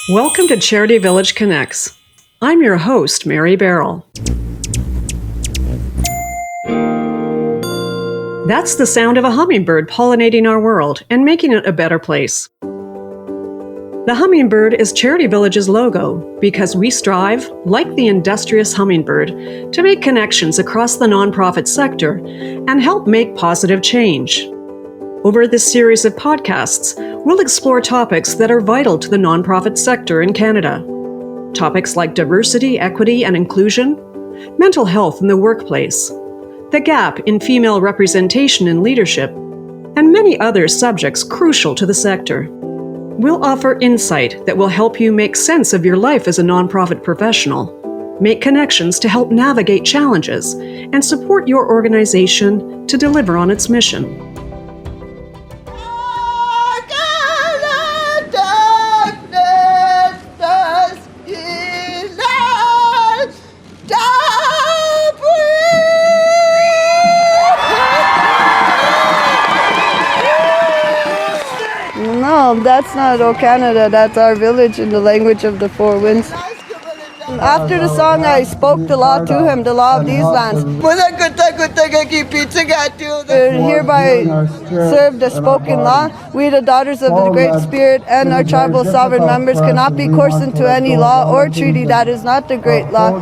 Welcome to Charity Village Connects. I'm your host, Mary Barrell. That's the sound of a hummingbird pollinating our world and making it a better place. The hummingbird is Charity Village's logo because we strive, like the industrious hummingbird, to make connections across the nonprofit sector and help make positive change. Over this series of podcasts, we'll explore topics that are vital to the nonprofit sector in Canada. Topics like diversity, equity, and inclusion, mental health in the workplace, the gap in female representation in leadership, and many other subjects crucial to the sector. We'll offer insight that will help you make sense of your life as a nonprofit professional, make connections to help navigate challenges, and support your organization to deliver on its mission. No, that's not O Canada, that's our village in the language of the Four Winds. After the song, I spoke the law to him, the law of these lands. Hereby serve the spoken law. We, the daughters of the Great Spirit and our tribal sovereign members, cannot be coerced into any law or treaty that is not the great law.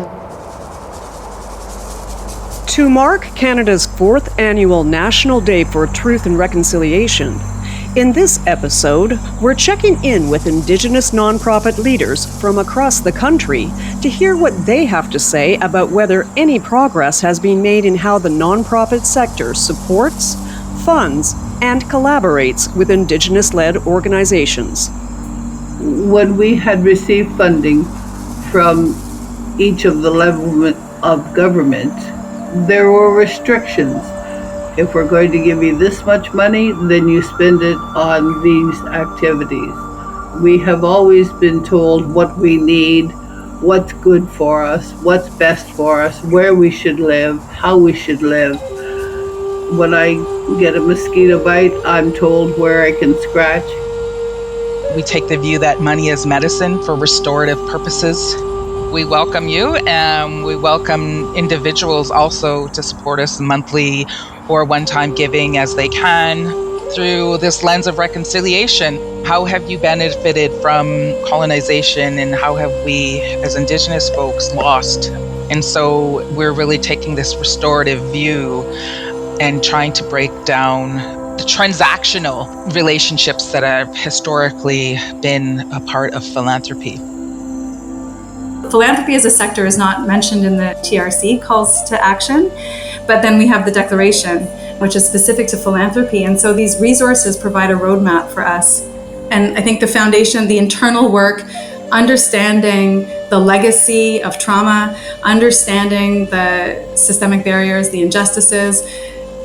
To mark Canada's 4th annual National Day for Truth and Reconciliation, in this episode, we're checking in with Indigenous nonprofit leaders from across the country to hear what they have to say about whether any progress has been made in how the nonprofit sector supports, funds, and collaborates with Indigenous-led organizations. When we had received funding from each of the levels of government, there were restrictions. If we're going to give you this much money, then you spend it on these activities. We have always been told what we need, what's good for us, what's best for us, where we should live, how we should live. When I get a mosquito bite, I'm told where I can scratch. We take the view that money is medicine for restorative purposes. We welcome you, and we welcome individuals also to support us monthly or one-time giving as they can through this lens of reconciliation. How have you benefited from colonization, and how have we as Indigenous folks lost? And so we're really taking this restorative view and trying to break down the transactional relationships that have historically been a part of philanthropy. Philanthropy as a sector is not mentioned in the TRC calls to action, but then we have the declaration, which is specific to philanthropy. And so these resources provide a roadmap for us. And I think the foundation, the internal work, understanding the legacy of trauma, understanding the systemic barriers, the injustices,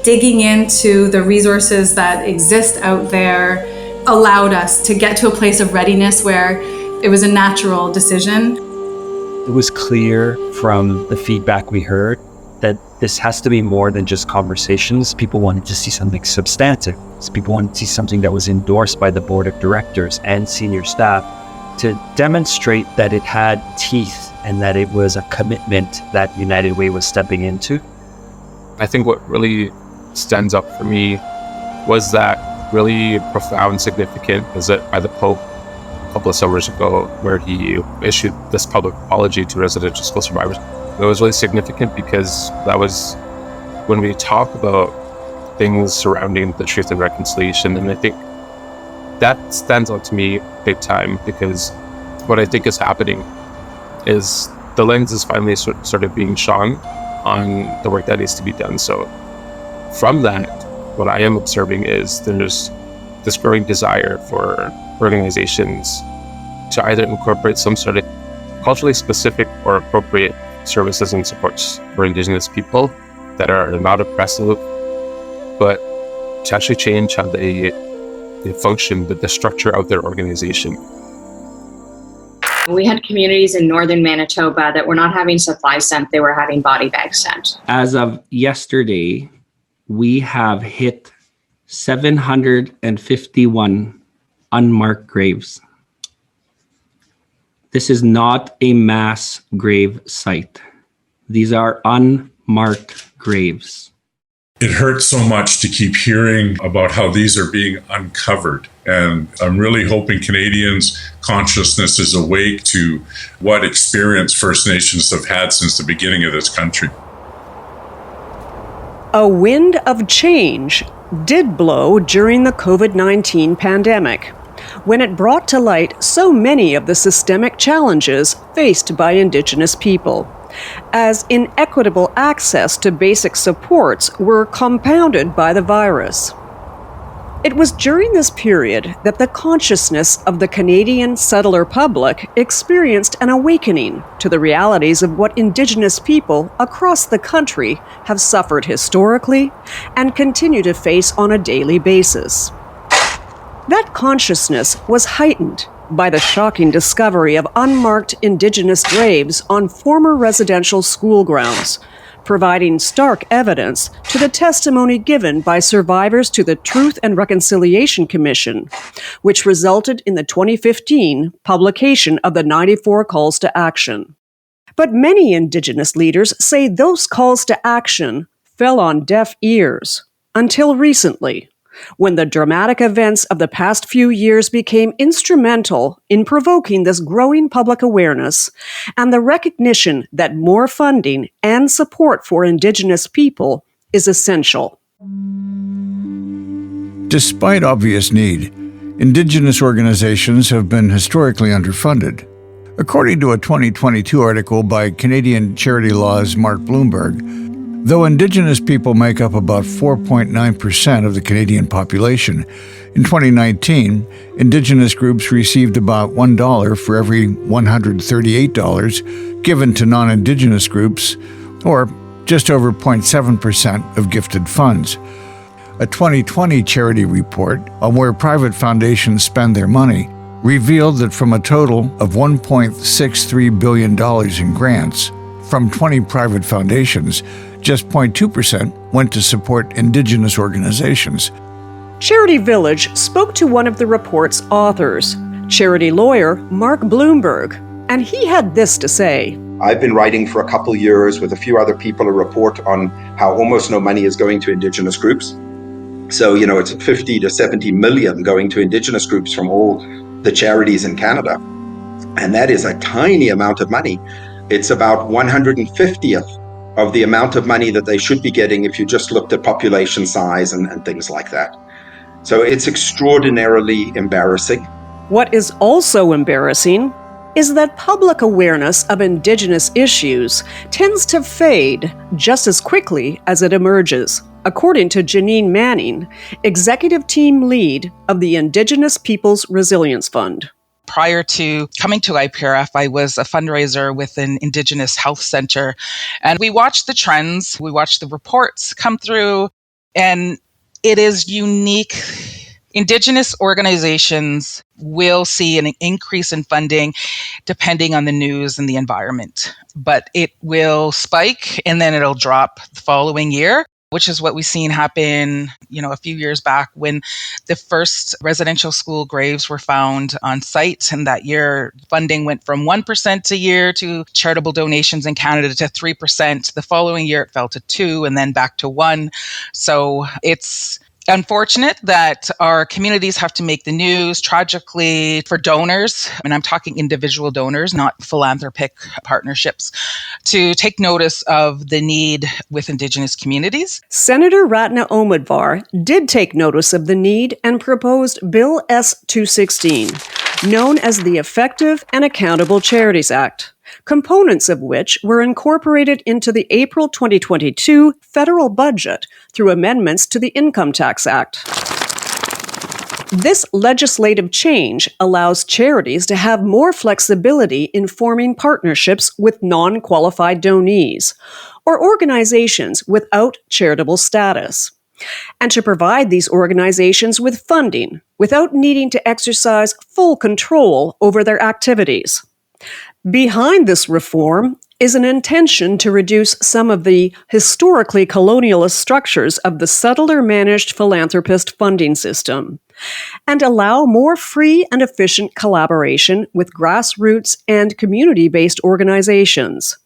digging into the resources that exist out there allowed us to get to a place of readiness where it was a natural decision. It was clear from the feedback we heard that this has to be more than just conversations. People wanted to see something substantive. People wanted to see something that was endorsed by the board of directors and senior staff to demonstrate that it had teeth and that it was a commitment that United Way was stepping into. I think what really stands up for me was that really profound, significant visit by the Pope a couple of summers ago, where he issued this public apology to residential school survivors. It was really significant because that was when we talk about things surrounding the truth and reconciliation. And I think that stands out to me big time, because what I think is happening is the lens is finally sort of being shone on the work that needs to be done. So from that, what I am observing is there's this growing desire for organizations to either incorporate some sort of culturally specific or appropriate services and supports for Indigenous people that are not oppressive, but to actually change how they function, the structure of their organization. We had communities in northern Manitoba that were not having supplies sent, they were having body bags sent. As of yesterday, we have hit 751 unmarked graves. This is not a mass grave site. These are unmarked graves. It hurts so much to keep hearing about how these are being uncovered. And I'm really hoping Canadians' consciousness is awake to what experience First Nations have had since the beginning of this country. A wind of change did blow during the COVID-19 pandemic, when it brought to light so many of the systemic challenges faced by Indigenous people, as inequitable access to basic supports were compounded by the virus. It was during this period that the consciousness of the Canadian settler public experienced an awakening to the realities of what Indigenous people across the country have suffered historically and continue to face on a daily basis. That consciousness was heightened by the shocking discovery of unmarked Indigenous graves on former residential school grounds, providing stark evidence to the testimony given by survivors to the Truth and Reconciliation Commission, which resulted in the 2015 publication of the 94 Calls to Action. But many Indigenous leaders say those calls to action fell on deaf ears until recently, when the dramatic events of the past few years became instrumental in provoking this growing public awareness and the recognition that more funding and support for Indigenous people is essential. Despite obvious need, Indigenous organizations have been historically underfunded. According to a 2022 article by Canadian Charity Law's Mark Bloomberg, though Indigenous people make up about 4.9% of the Canadian population, in 2019, Indigenous groups received about $1 for every $138 given to non-Indigenous groups, or just over 0.7% of gifted funds. A 2020 charity report on where private foundations spend their money revealed that from a total of $1.63 billion in grants from 20 private foundations, just 0.2% went to support Indigenous organizations. Charity Village spoke to one of the report's authors, charity lawyer Mark Bloomberg, and he had this to say. I've been writing for a couple years with a few other people a report on how almost no money is going to Indigenous groups. So, it's 50 to 70 million going to Indigenous groups from all the charities in Canada. And that is a tiny amount of money. It's about 150th of the amount of money that they should be getting if you just looked at population size and things like that. So it's extraordinarily embarrassing. What is also embarrassing is that public awareness of Indigenous issues tends to fade just as quickly as it emerges, according to Janine Manning, Executive Team Lead of the Indigenous Peoples Resilience Fund. Prior to coming to IPRF, I was a fundraiser with an Indigenous health center, and we watched the trends, we watched the reports come through, and it is unique. Indigenous organizations will see an increase in funding depending on the news and the environment, but it will spike and then it'll drop the following year, which is what we've seen happen, a few years back when the first residential school graves were found on site. And that year, funding went from 1% a year to charitable donations in Canada to 3%. The following year, it fell to 2% and then back to 1%. So it's unfortunate that our communities have to make the news, tragically, for donors, and I'm talking individual donors, not philanthropic partnerships, to take notice of the need with Indigenous communities. Senator Ratna Omidvar did take notice of the need and proposed Bill S-216, known as the Effective and Accountable Charities Act, components of which were incorporated into the April 2022 federal budget through amendments to the Income Tax Act. This legislative change allows charities to have more flexibility in forming partnerships with non-qualified donees or organizations without charitable status, and to provide these organizations with funding without needing to exercise full control over their activities. Behind this reform is an intention to reduce some of the historically colonialist structures of the settler managed philanthropist funding system and allow more free and efficient collaboration with grassroots and community-based organizations.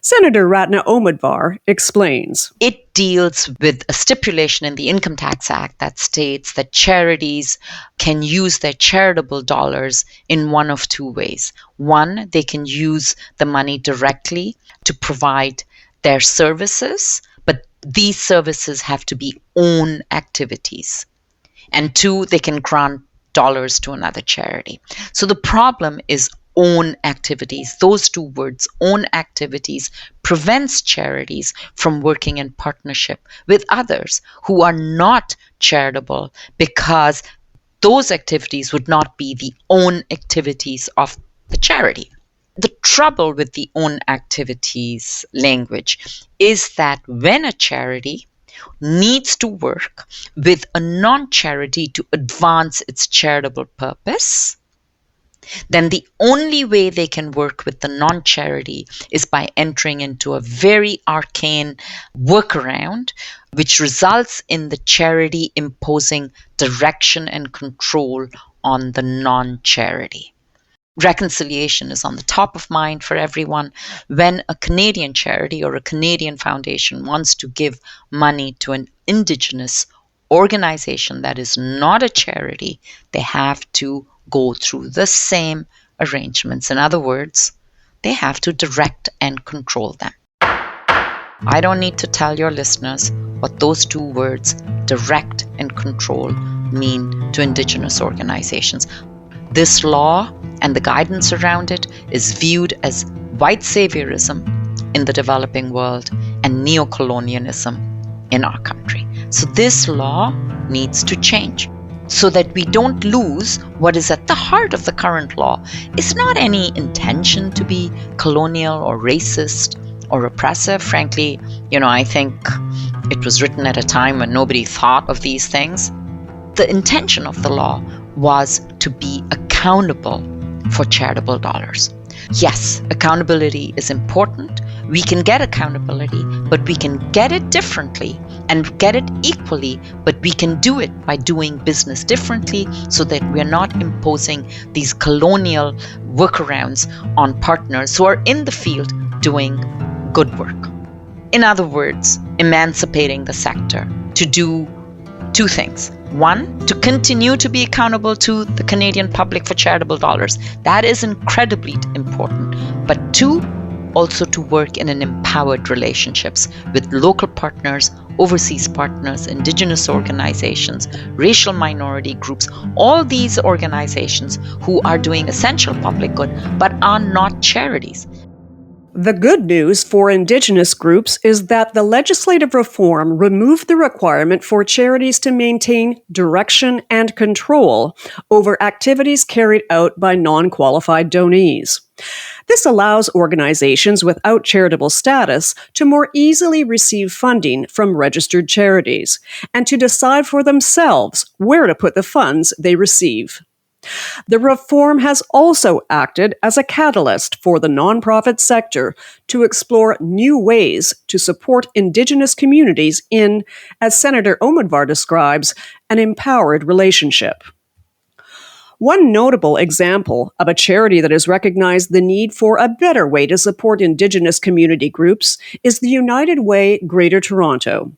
Senator Ratna Omadvar explains. It deals with a stipulation in the Income Tax Act that states that charities can use their charitable dollars in one of two ways. One, they can use the money directly to provide their services, but these services have to be own activities. And two, they can grant dollars to another charity. So the problem is own activities. Those two words, own activities, prevents charities from working in partnership with others who are not charitable, because those activities would not be the own activities of the charity. The trouble with the own activities language is that when a charity needs to work with a non-charity to advance its charitable purpose, then the only way they can work with the non-charity is by entering into a very arcane workaround, which results in the charity imposing direction and control on the non-charity. Reconciliation is on the top of mind for everyone. When a Canadian charity or a Canadian foundation wants to give money to an Indigenous organization that is not a charity, they have to go through the same arrangements. In other words, they have to direct and control them. I don't need to tell your listeners what those two words, direct and control, mean to Indigenous organizations. This law and the guidance around it is viewed as white saviorism in the developing world and neocolonialism in our country. So this law needs to change so that we don't lose what is at the heart of the current law. It's not any intention to be colonial or racist or oppressive. Frankly, I think it was written at a time when nobody thought of these things. The intention of the law was to be accountable for charitable dollars. Yes, accountability is important. We can get accountability, but we can get it differently and get it equally, but we can do it by doing business differently so that we're not imposing these colonial workarounds on partners who are in the field doing good work. In other words, emancipating the sector to do two things. One, to continue to be accountable to the Canadian public for charitable dollars. That is incredibly important. But two, also to work in an empowered relationships with local partners, overseas partners, Indigenous organizations, racial minority groups, all these organizations who are doing essential public good but are not charities. The good news for Indigenous groups is that the legislative reform removed the requirement for charities to maintain direction and control over activities carried out by non-qualified donees. This allows organizations without charitable status to more easily receive funding from registered charities and to decide for themselves where to put the funds they receive. The reform has also acted as a catalyst for the nonprofit sector to explore new ways to support Indigenous communities in, as Senator Omadvar describes, an empowered relationship. One notable example of a charity that has recognized the need for a better way to support Indigenous community groups is the United Way Greater Toronto.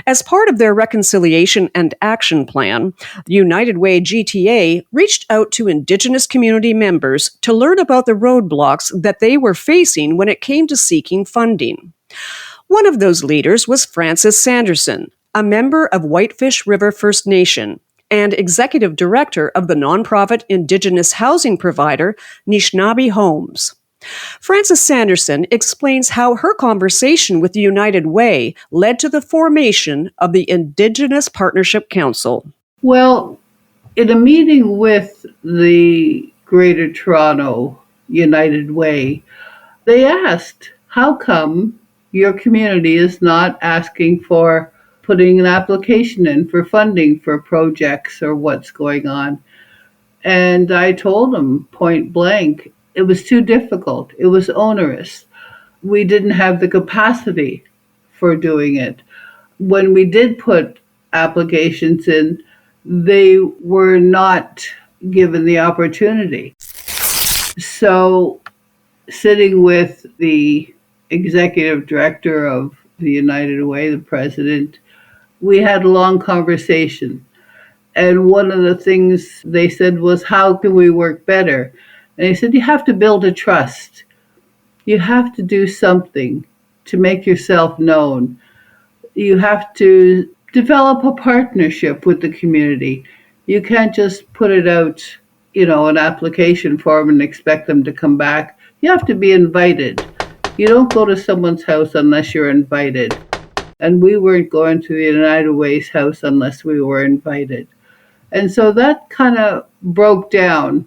As part of their Reconciliation and Action Plan, the United Way GTA reached out to Indigenous community members to learn about the roadblocks that they were facing when it came to seeking funding. One of those leaders was Frances Sanderson, a member of Whitefish River First Nation and executive director of the nonprofit Indigenous housing provider Nishnawbe Homes. Frances Sanderson explains how her conversation with the United Way led to the formation of the Indigenous Partnership Council. Well, in a meeting with the Greater Toronto United Way, they asked, how come your community is not asking for putting an application in for funding for projects or what's going on? And I told them point blank, it was too difficult. It was onerous. we didn't have the capacity for doing it. When we did put applications in, they were not given the opportunity. So, sitting with the executive director of the United Way, the president, we had a long conversation. And one of the things they said was, how can we work better? And he said, you have to build a trust. You have to do something to make yourself known. You have to develop a partnership with the community. You can't just put it out, an application form and expect them to come back. You have to be invited. You don't go to someone's house unless you're invited. And we weren't going to the United Way's house unless we were invited. And so that kind of broke down.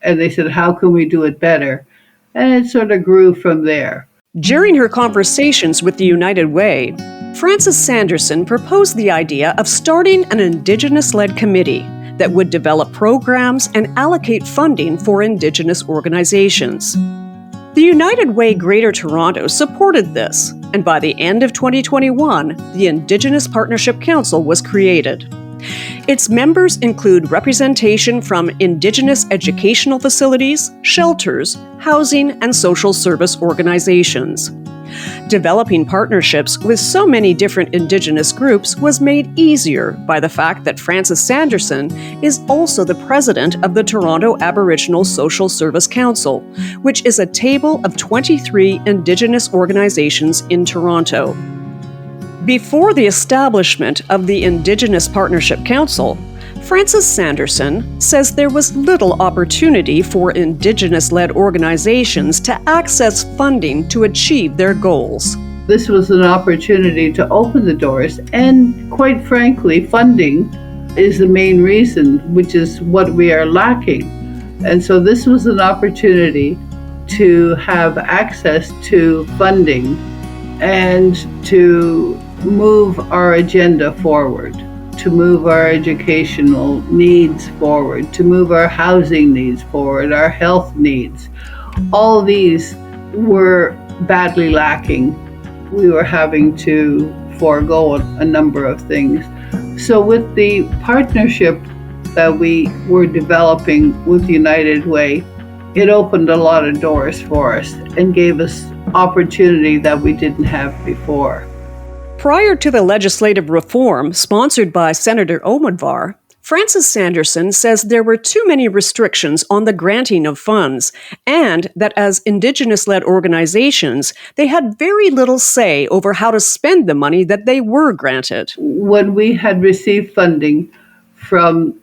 And they said, how can we do it better? And it sort of grew from there. During her conversations with the United Way, Frances Sanderson proposed the idea of starting an Indigenous-led committee that would develop programs and allocate funding for Indigenous organizations. The United Way Greater Toronto supported this, and by the end of 2021, the Indigenous Partnership Council was created. Its members include representation from Indigenous educational facilities, shelters, housing, and social service organizations. Developing partnerships with so many different Indigenous groups was made easier by the fact that Frances Sanderson is also the president of the Toronto Aboriginal Social Service Council, which is a table of 23 Indigenous organizations in Toronto. Before the establishment of the Indigenous Partnership Council, Frances Sanderson says there was little opportunity for Indigenous-led organizations to access funding to achieve their goals. This was an opportunity to open the doors, and quite frankly, funding is the main reason, which is what we are lacking. And so this was an opportunity to have access to funding and to move our agenda forward, to move our educational needs forward, to move our housing needs forward, our health needs. All these were badly lacking. We were having to forego a number of things. So with the partnership that we were developing with United Way, it opened a lot of doors for us and gave us opportunity that we didn't have before. Prior to the legislative reform sponsored by Senator Omodvar, Frances Sanderson says there were too many restrictions on the granting of funds, and that as Indigenous-led organizations, they had very little say over how to spend the money that they were granted. When we had received funding from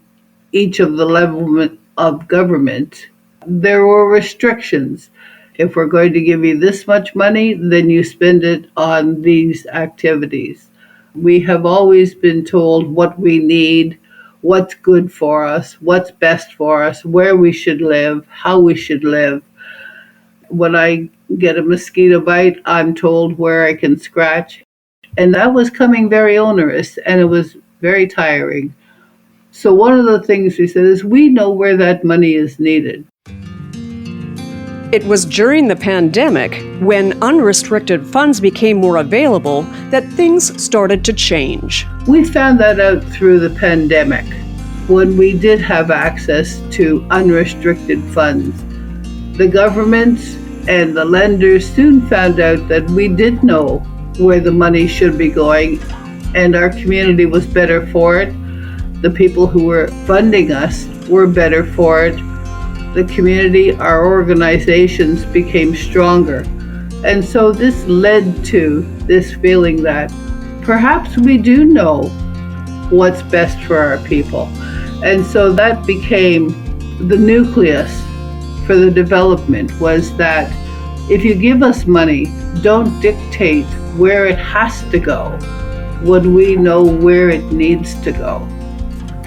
each of the levels of government, there were restrictions. If we're going to give you this much money, then you spend it on these activities. We have always been told what we need, what's good for us, what's best for us, where we should live, how we should live. When I get a mosquito bite, I'm told where I can scratch. And that was coming very onerous, and it was very tiring. So one of the things we said is we know where that money is needed. It was during the pandemic, when unrestricted funds became more available, that things started to change. We found that out through the pandemic, when we did have access to unrestricted funds. The government and the lenders soon found out that we did know where the money should be going, and our community was better for it. The people who were funding us were better for it. The community, our organizations became stronger. And so this led to this feeling that perhaps we do know what's best for our people. And so that became the nucleus for the development, was that if you give us money, don't dictate where it has to go when we know where it needs to go.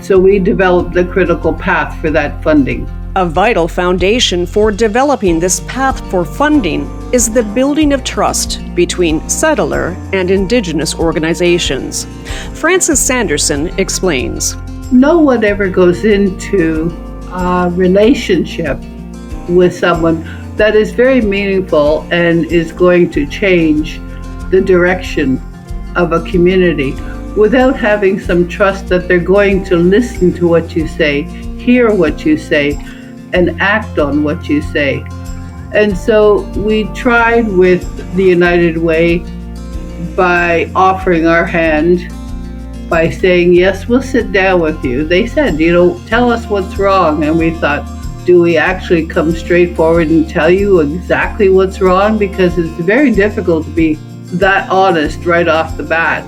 So we developed the critical path for that funding. A vital foundation for developing this path for funding is the building of trust between settler and Indigenous organizations. Frances Sanderson explains. No one ever goes into a relationship with someone that is very meaningful and is going to change the direction of a community without having some trust that they're going to listen to what you say, hear what you say, and act on what you say. And so we tried with the United Way by offering our hand, by saying, yes, we'll sit down with you. They said, tell us what's wrong. And we thought, do we actually come straight forward and tell you exactly what's wrong? Because it's very difficult to be that honest right off the bat.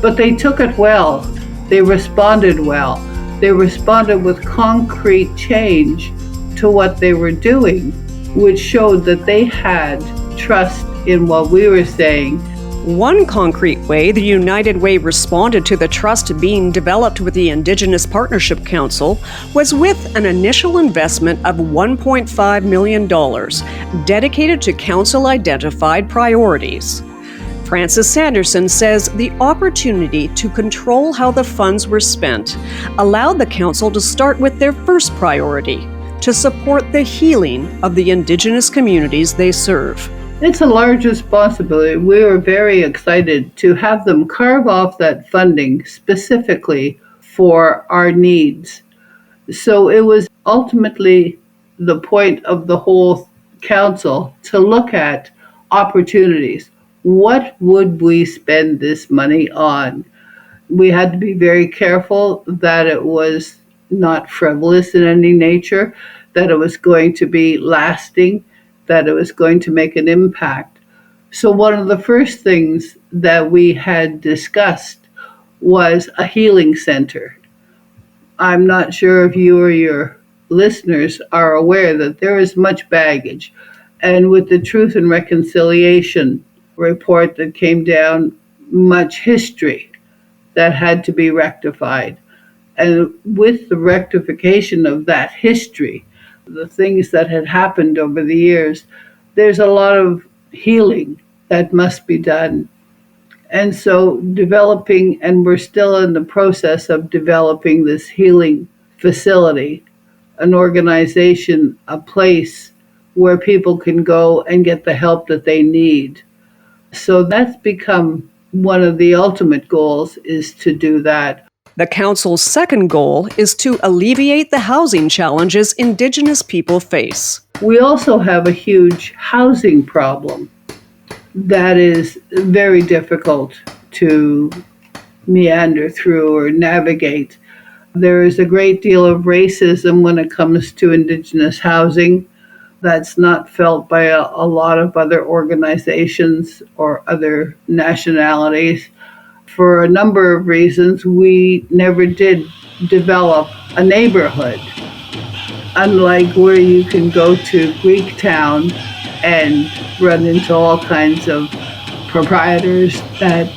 But they took it well. They responded well. They responded with concrete change to what they were doing, which showed that they had trust in what we were saying. One concrete way the United Way responded to the trust being developed with the Indigenous Partnership Council was with an initial investment of $1.5 million dedicated to council-identified priorities. Frances Sanderson says the opportunity to control how the funds were spent allowed the council to start with their first priority, to support the healing of the Indigenous communities they serve. It's a large responsibility. We were very excited to have them carve off that funding specifically for our needs. So it was ultimately the point of the whole council to look at opportunities. What would we spend this money on? We had to be very careful that it was not frivolous in any nature, that it was going to be lasting, that it was going to make an impact. So one of the first things that we had discussed was a healing center. I'm not sure if you or your listeners are aware that there is much baggage. And with the Truth and Reconciliation report that came down, much history that had to be rectified. And with the rectification of that history, the things that had happened over the years, there's a lot of healing that must be done. And so developing, and we're still in the process of developing this healing facility, an organization, a place where people can go and get the help that they need. So that's become one of the ultimate goals, is to do that. The Council's second goal is to alleviate the housing challenges Indigenous people face. We also have a huge housing problem that is very difficult to meander through or navigate. There is a great deal of racism when it comes to Indigenous housing. That's not felt by a lot of other organizations or other nationalities. For a number of reasons, we never did develop a neighborhood. Unlike where you can go to Greek Town and run into all kinds of proprietors that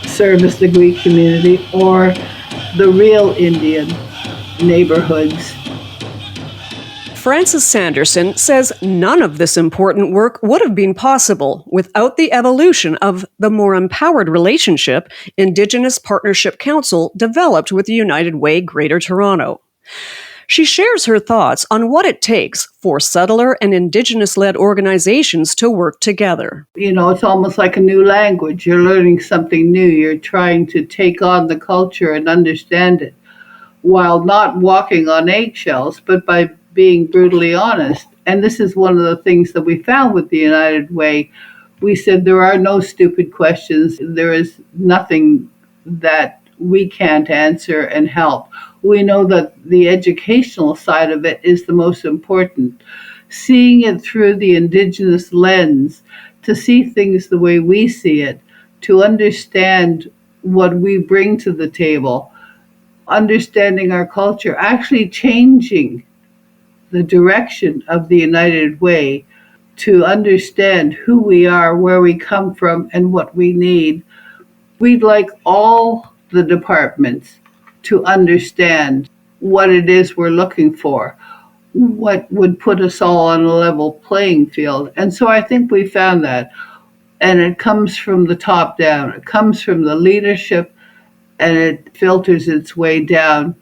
service the Greek community, or the real Indian neighborhoods. Frances Sanderson says none of this important work would have been possible without the evolution of the more empowered relationship Indigenous Partnership Council developed with the United Way Greater Toronto. She shares her thoughts on what it takes for settler and Indigenous-led organizations to work together. It's almost like a new language. You're learning something new. You're trying to take on the culture and understand it, while not walking on eggshells, but by being brutally honest. And this is one of the things that we found with the United Way. We said there are no stupid questions. There is nothing that we can't answer and help. We know that the educational side of it is the most important. Seeing it through the Indigenous lens, to see things the way we see it, to understand what we bring to the table, understanding our culture, actually changing the direction of the United Way to understand who we are, where we come from, and what we need. We'd like all the departments to understand what it is we're looking for, what would put us all on a level playing field. And so I think we found that. And it comes from the top down. It comes from the leadership, and it filters its way down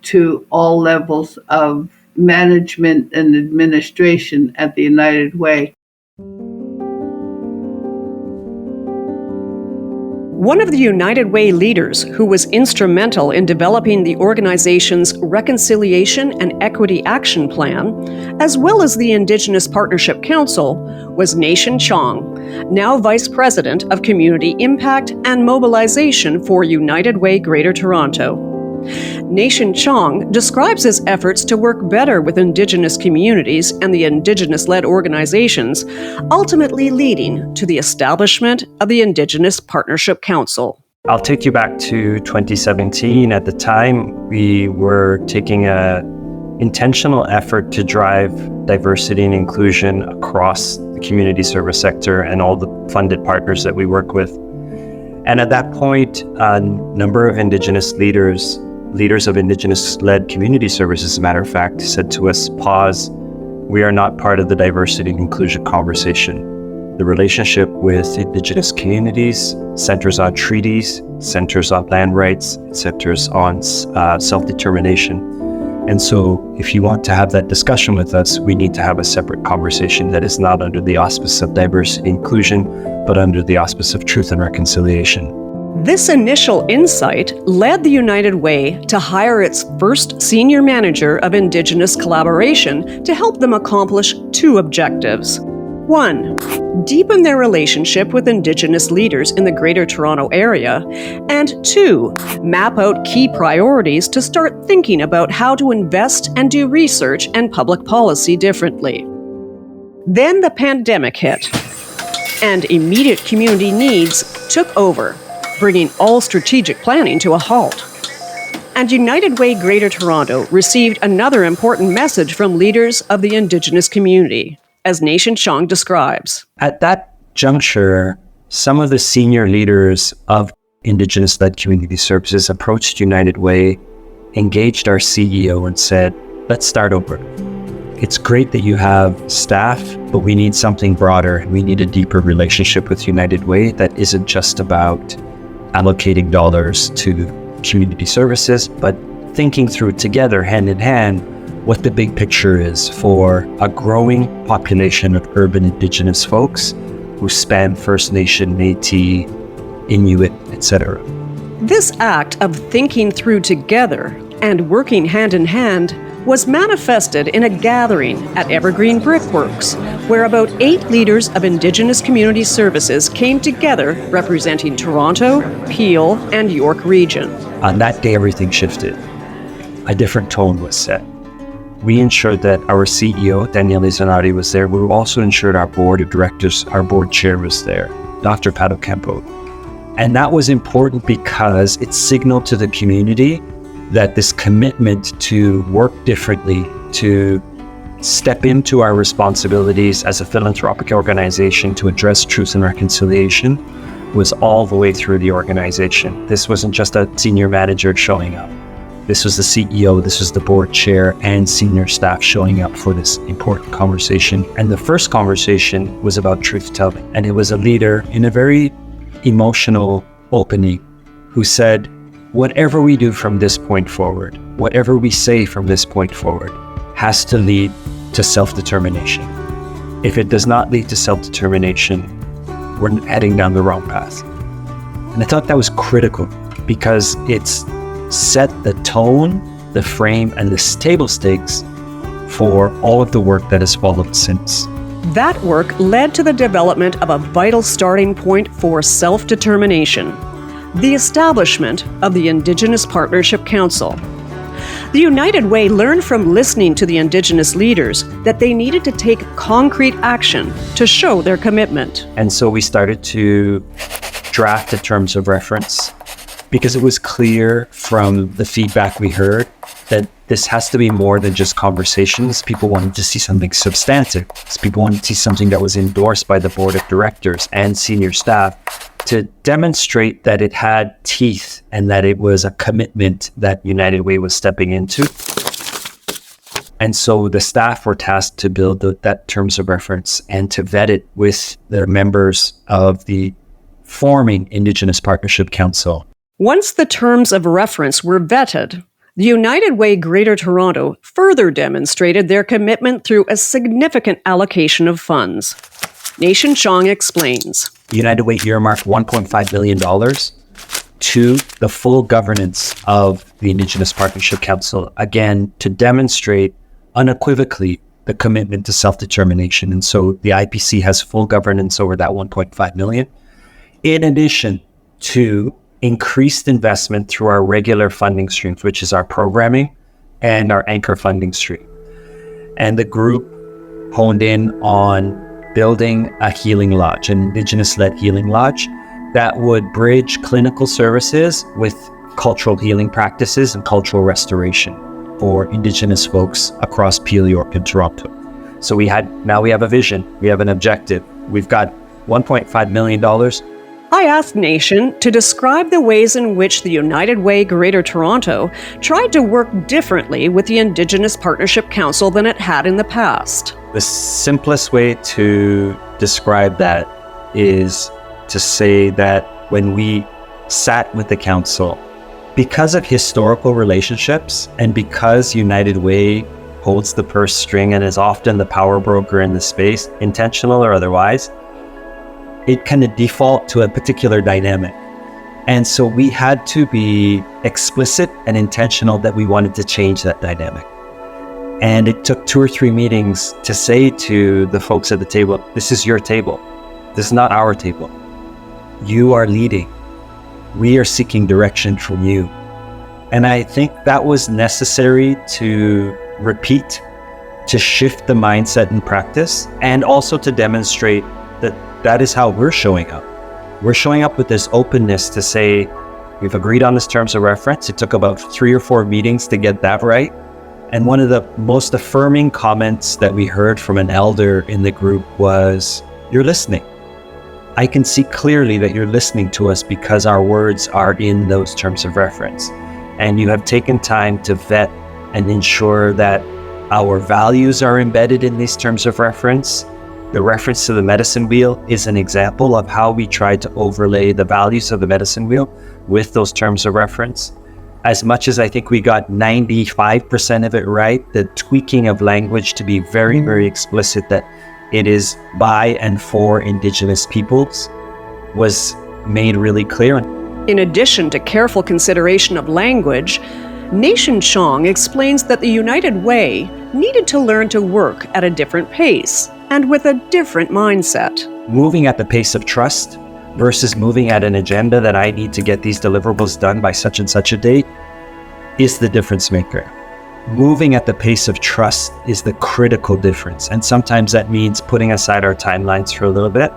to all levels of management and administration at the United Way. One of the United Way leaders who was instrumental in developing the organization's Reconciliation and Equity Action Plan, as well as the Indigenous Partnership Council, was Nation Chong, now Vice President of Community Impact and Mobilization for United Way Greater Toronto. Nation Chong describes his efforts to work better with Indigenous communities and the Indigenous-led organizations, ultimately leading to the establishment of the Indigenous Partnership Council. I'll take you back to 2017. At the time, we were taking an intentional effort to drive diversity and inclusion across the community service sector and all the funded partners that we work with. And at that point, a number of Indigenous leaders of Indigenous-led community services, as a matter of fact, said to us, pause, we are not part of the diversity and inclusion conversation. The relationship with Indigenous communities centers on treaties, centers on land rights, centers on self-determination. And so if you want to have that discussion with us, we need to have a separate conversation that is not under the auspice of diversity and inclusion, but under the auspice of truth and reconciliation. This initial insight led the United Way to hire its first senior manager of Indigenous collaboration to help them accomplish two objectives. 1, deepen their relationship with Indigenous leaders in the Greater Toronto Area, and 2, map out key priorities to start thinking about how to invest and do research and public policy differently. Then the pandemic hit, and immediate community needs took over, bringing all strategic planning to a halt. And United Way Greater Toronto received another important message from leaders of the Indigenous community, as Nation Chong describes. At that juncture, some of the senior leaders of Indigenous-led community services approached United Way, engaged our CEO and said, let's start over. It's great that you have staff, but we need something broader. We need a deeper relationship with United Way that isn't just about allocating dollars to community services, but thinking through together, hand in hand, what the big picture is for a growing population of urban Indigenous folks who span First Nation, Métis, Inuit, etc. This act of thinking through together and working hand in hand was manifested in a gathering at Evergreen Brickworks, where about 8 leaders of Indigenous community services came together representing Toronto, Peel, and York region. On that day, everything shifted. A different tone was set. We ensured that our CEO, Danielle Izanari, was there. We also ensured our board of directors, our board chair was there, Dr. Pato Campo. And that was important because it signaled to the community that this commitment to work differently, to step into our responsibilities as a philanthropic organization to address truth and reconciliation was all the way through the organization. This wasn't just a senior manager showing up. This was the CEO, this was the board chair and senior staff showing up for this important conversation. And the first conversation was about truth telling. And it was a leader in a very emotional opening who said, whatever we do from this point forward, whatever we say from this point forward, has to lead to self-determination. If it does not lead to self-determination, we're heading down the wrong path. And I thought that was critical because it's set the tone, the frame, and the table stakes for all of the work that has followed since. That work led to the development of a vital starting point for self-determination, the establishment of the Indigenous Partnership Council. The United Way learned from listening to the Indigenous leaders that they needed to take concrete action to show their commitment. And so we started to draft the terms of reference because it was clear from the feedback we heard that this has to be more than just conversations. People wanted to see something substantive. People wanted to see something that was endorsed by the board of directors and senior staff to demonstrate that it had teeth and that it was a commitment that United Way was stepping into. And so the staff were tasked to build that terms of reference and to vet it with the members of the forming Indigenous Partnership Council. Once the terms of reference were vetted, The United Way Greater Toronto further demonstrated their commitment through a significant allocation of funds. Nation Chong explains. The United Way earmarked $1.5 million to the full governance of the Indigenous Partnership Council, again, to demonstrate unequivocally the commitment to self-determination. And so the IPC has full governance over that 1.5 million, in addition to increased investment through our regular funding streams, which is our programming and our anchor funding stream. And the group honed in on building a healing lodge, an Indigenous-led healing lodge that would bridge clinical services with cultural healing practices and cultural restoration for Indigenous folks across Peel, York, and Toronto. So now we have a vision, we have an objective. We've got $1.5 million. I asked Nation to describe the ways in which the United Way Greater Toronto tried to work differently with the Indigenous Partnership Council than it had in the past. The simplest way to describe that is to say that when we sat with the council, because of historical relationships and because United Way holds the purse string and is often the power broker in the space, intentional or otherwise, it kind of default to a particular dynamic. And so we had to be explicit and intentional that we wanted to change that dynamic. And it took 2 or 3 meetings to say to the folks at the table, this is your table. This is not our table. You are leading. We are seeking direction from you. And I think that was necessary to repeat, to shift the mindset and practice, and also to demonstrate that that is how we're showing up. We're showing up with this openness to say, we've agreed on this terms of reference. It took about 3 or 4 meetings to get that right. And one of the most affirming comments that we heard from an elder in the group was, you're listening. I can see clearly that you're listening to us because our words are in those terms of reference. And you have taken time to vet and ensure that our values are embedded in these terms of reference. The reference to the medicine wheel is an example of how we tried to overlay the values of the medicine wheel with those terms of reference. As much as I think we got 95% of it right, the tweaking of language to be very, very explicit that it is by and for Indigenous peoples was made really clear. In addition to careful consideration of language, Nation Chong explains that the United Way needed to learn to work at a different pace and with a different mindset. Moving at the pace of trust versus moving at an agenda that I need to get these deliverables done by such and such a date is the difference maker. Moving at the pace of trust is the critical difference. And sometimes that means putting aside our timelines for a little bit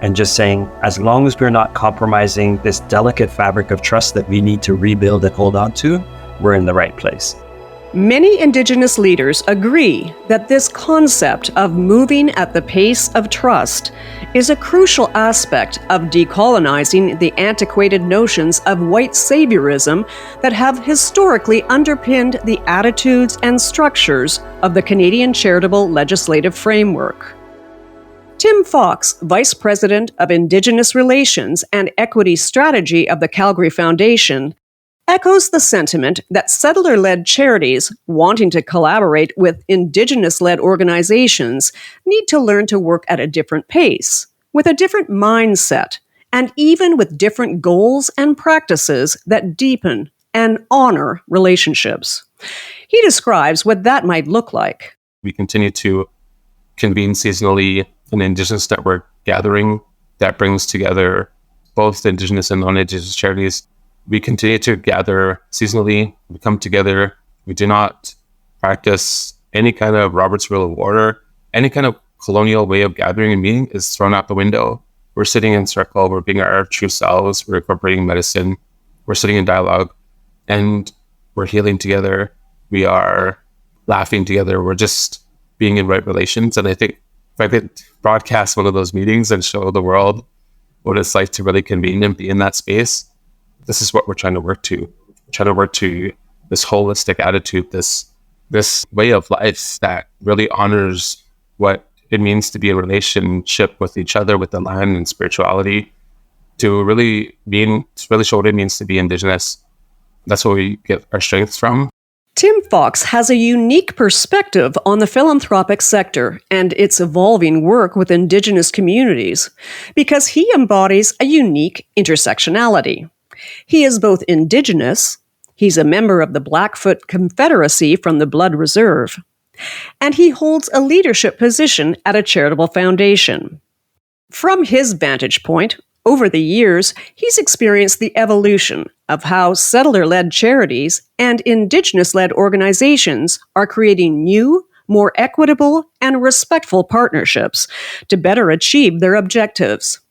and just saying, as long as we're not compromising this delicate fabric of trust that we need to rebuild and hold on to, we're in the right place. Many Indigenous leaders agree that this concept of moving at the pace of trust is a crucial aspect of decolonizing the antiquated notions of white saviorism that have historically underpinned the attitudes and structures of the Canadian charitable legislative framework. Tim Fox, Vice President of Indigenous Relations and Equity Strategy of the Calgary Foundation, echoes the sentiment that settler-led charities wanting to collaborate with Indigenous-led organizations need to learn to work at a different pace, with a different mindset, and even with different goals and practices that deepen and honor relationships. He describes what that might look like. We continue to convene seasonally an Indigenous network gathering that brings together both Indigenous and non-Indigenous charities. We continue to gather seasonally. We come together. We do not practice any kind of Robert's Rule of Order. Any kind of colonial way of gathering and meeting is thrown out the window. We're sitting in circle. We're being our true selves. We're incorporating medicine. We're sitting in dialogue. And we're healing together. We are laughing together. We're just being in right relations. And I think if I could broadcast one of those meetings and show the world what it's like to really convene and be in that space, this is what we're trying to work to. We're trying to work to this holistic attitude, this way of life that really honors what it means to be in relationship with each other, with the land and spirituality, to really show what it means to be Indigenous. That's where we get our strength from. Tim Fox has a unique perspective on the philanthropic sector and its evolving work with Indigenous communities because he embodies a unique intersectionality. He is both Indigenous, he's a member of the Blackfoot Confederacy from the Blood Reserve, and he holds a leadership position at a charitable foundation. From his vantage point, over the years, he's experienced the evolution of how settler-led charities and Indigenous-led organizations are creating new, more equitable, and respectful partnerships to better achieve their objectives.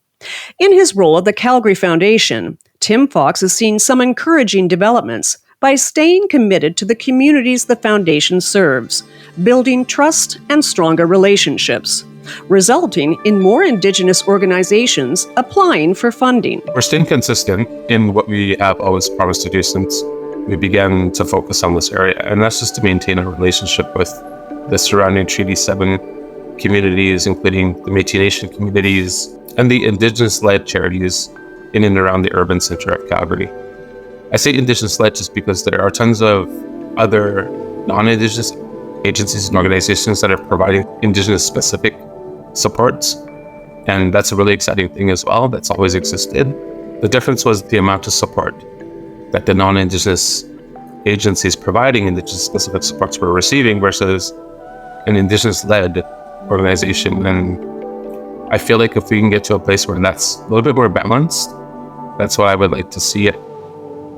In his role at the Calgary Foundation, Tim Fox has seen some encouraging developments by staying committed to the communities the foundation serves, building trust and stronger relationships, resulting in more Indigenous organizations applying for funding. We're staying consistent in what we have always promised to do since we began to focus on this area, and that's just to maintain a relationship with the surrounding Treaty 7 communities, including the Métis Nation communities and the Indigenous-led charities in and around the urban center of Calgary. I say Indigenous-led just because there are tons of other non-Indigenous agencies and organizations that are providing Indigenous-specific supports, and that's a really exciting thing as well. That's always existed. The difference was the amount of support that the non-Indigenous agencies providing Indigenous-specific supports were receiving versus an Indigenous-led organization. And I feel like if we can get to a place where that's a little bit more balanced, that's what I would like to see it.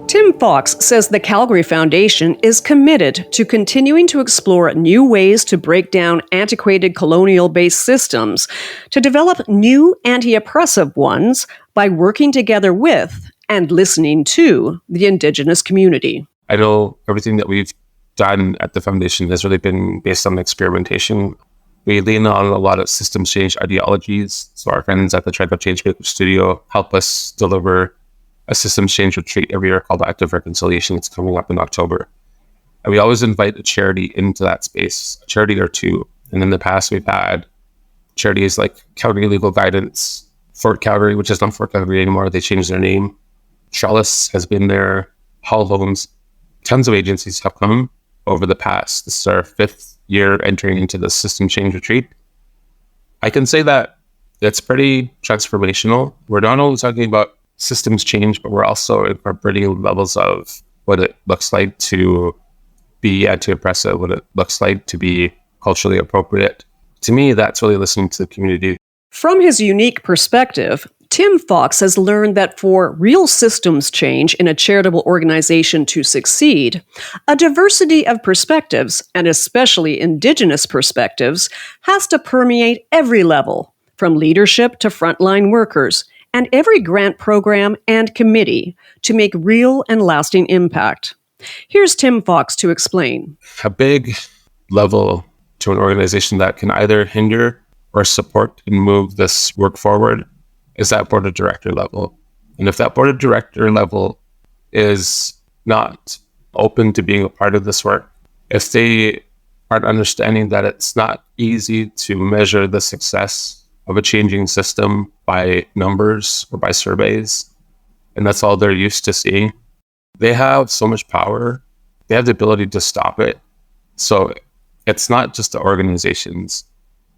Tim Fox says the Calgary Foundation is committed to continuing to explore new ways to break down antiquated colonial-based systems, to develop new anti-oppressive ones by working together with and listening to the Indigenous community. I know everything that we've done at the foundation has really been based on experimentation. We lean on a lot of systems change ideologies. So our friends at the Tribe Changemaker Studio help us deliver a systems change retreat every year called Active Reconciliation. It's coming up in October. And we always invite a charity into that space, a charity or two. And in the past, we've had charities like Calgary Legal Guidance, Fort Calgary, which is not Fort Calgary anymore. They changed their name. Trellis has been there, Hull Homes. Tons of agencies have come over the past. This is our 5th year entering into the system change retreat. I can say that it's pretty transformational. We're not only talking about systems change, but we're also incorporating levels of what it looks like to be anti-oppressive, what it looks like to be culturally appropriate. To me, that's really listening to the community. From his unique perspective, Tim Fox has learned that for real systems change in a charitable organization to succeed, a diversity of perspectives, and especially Indigenous perspectives, has to permeate every level, from leadership to frontline workers, and every grant program and committee to make real and lasting impact. Here's Tim Fox to explain. A big level to an organization that can either hinder or support and move this work forward is that board of director level. And if that board of director level is not open to being a part of this work, if they aren't understanding that it's not easy to measure the success of a changing system by numbers or by surveys, and that's all they're used to seeing, they have so much power. They have the ability to stop it. So it's not just the organizations,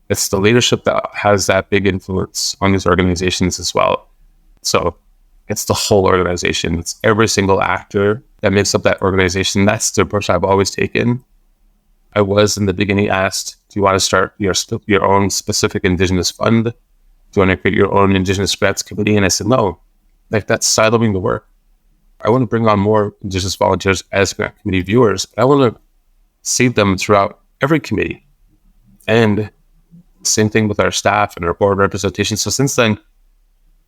it's the leadership that has that big influence on these organizations as well. So it's the whole organization. It's every single actor that makes up that organization. That's the approach I've always taken. I was in the beginning asked, do you want to start your own specific Indigenous fund? Do you want to create your own Indigenous grants committee? And I said, no, like that's siloing the work. I want to bring on more Indigenous volunteers as grant committee viewers, but I want to see them throughout every committee. And same thing with our staff and our board representation. So since then,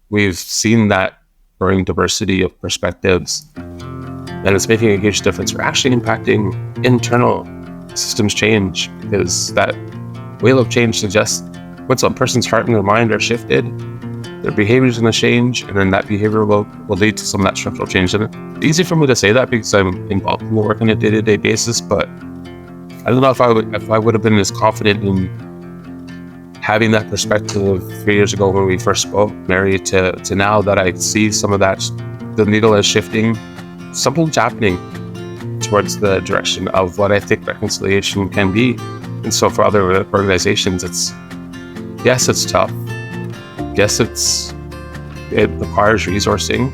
we've seen that growing diversity of perspectives, and it's making a huge difference. We're actually impacting internal systems change, because that wheel of change suggests once a person's heart and their mind are shifted, their behavior is going to change, and then that behavior will lead to some of that structural change. And it's easy for me to say that because I'm involved in the work on a day-to-day basis, but I don't know if I would have been as confident in having that perspective 3 years ago when we first spoke, Mary, to now that I see some of that, the needle is shifting. Something's happening. towards the direction of what I think reconciliation can be. And so for other organizations, yes, it's tough. Yes, it requires resourcing.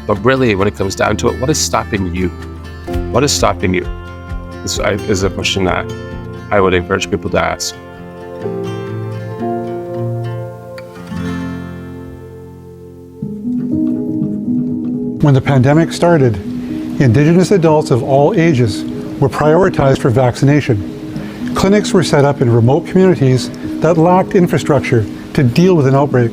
But really, when it comes down to it, what is stopping you? What is stopping you? This is a question that I would encourage people to ask. When the pandemic started, Indigenous adults of all ages were prioritized for vaccination. Clinics were set up in remote communities that lacked infrastructure to deal with an outbreak.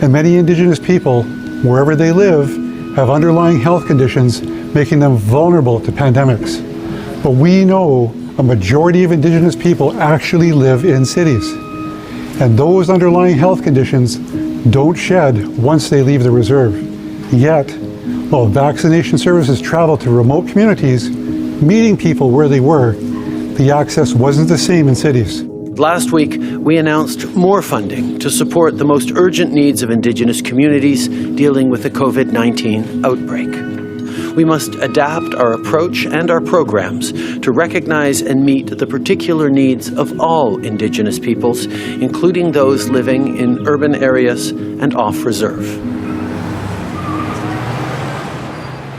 And many Indigenous people, wherever they live, have underlying health conditions making them vulnerable to pandemics. But we know a majority of Indigenous people actually live in cities. And those underlying health conditions don't shed once they leave the reserve. Yet, while vaccination services traveled to remote communities, meeting people where they were, the access wasn't the same in cities. Last week, we announced more funding to support the most urgent needs of Indigenous communities dealing with the COVID-19 outbreak. We must adapt our approach and our programs to recognize and meet the particular needs of all Indigenous peoples, including those living in urban areas and off reserve.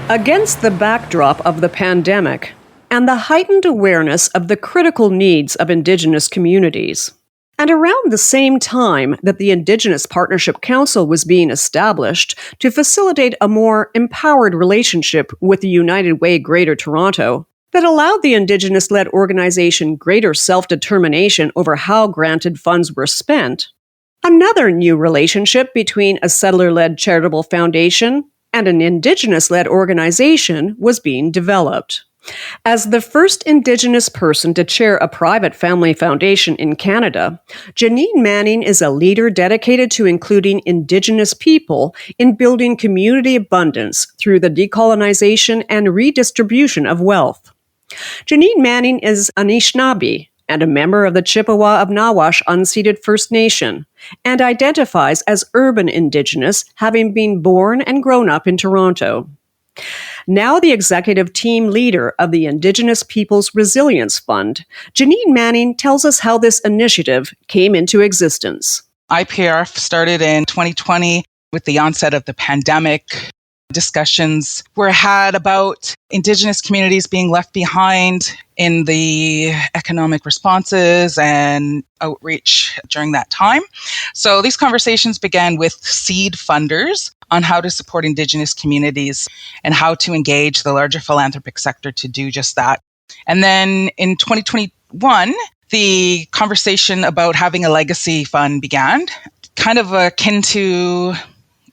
Against the backdrop of the pandemic and the heightened awareness of the critical needs of Indigenous communities, and around the same time that the Indigenous Partnership Council was being established to facilitate a more empowered relationship with the United Way Greater Toronto that allowed the Indigenous-led organization greater self-determination over how granted funds were spent, another new relationship between a settler-led charitable foundation and an Indigenous-led organization was being developed. As the first Indigenous person to chair a private family foundation in Canada, Janine Manning is a leader dedicated to including Indigenous people in building community abundance through the decolonization and redistribution of wealth. Janine Manning is Anishinaabe and a member of the Chippewa of Nawash unceded First Nation, and identifies as urban Indigenous, having been born and grown up in Toronto. Now the executive team leader of the Indigenous Peoples Resilience Fund, Janine Manning tells us how this initiative came into existence. IPRF started in 2020 with the onset of the pandemic. Discussions were had about Indigenous communities being left behind in the economic responses and outreach during that time. So these conversations began with seed funders on how to support Indigenous communities and how to engage the larger philanthropic sector to do just that. And then in 2021, the conversation about having a legacy fund began, kind of akin to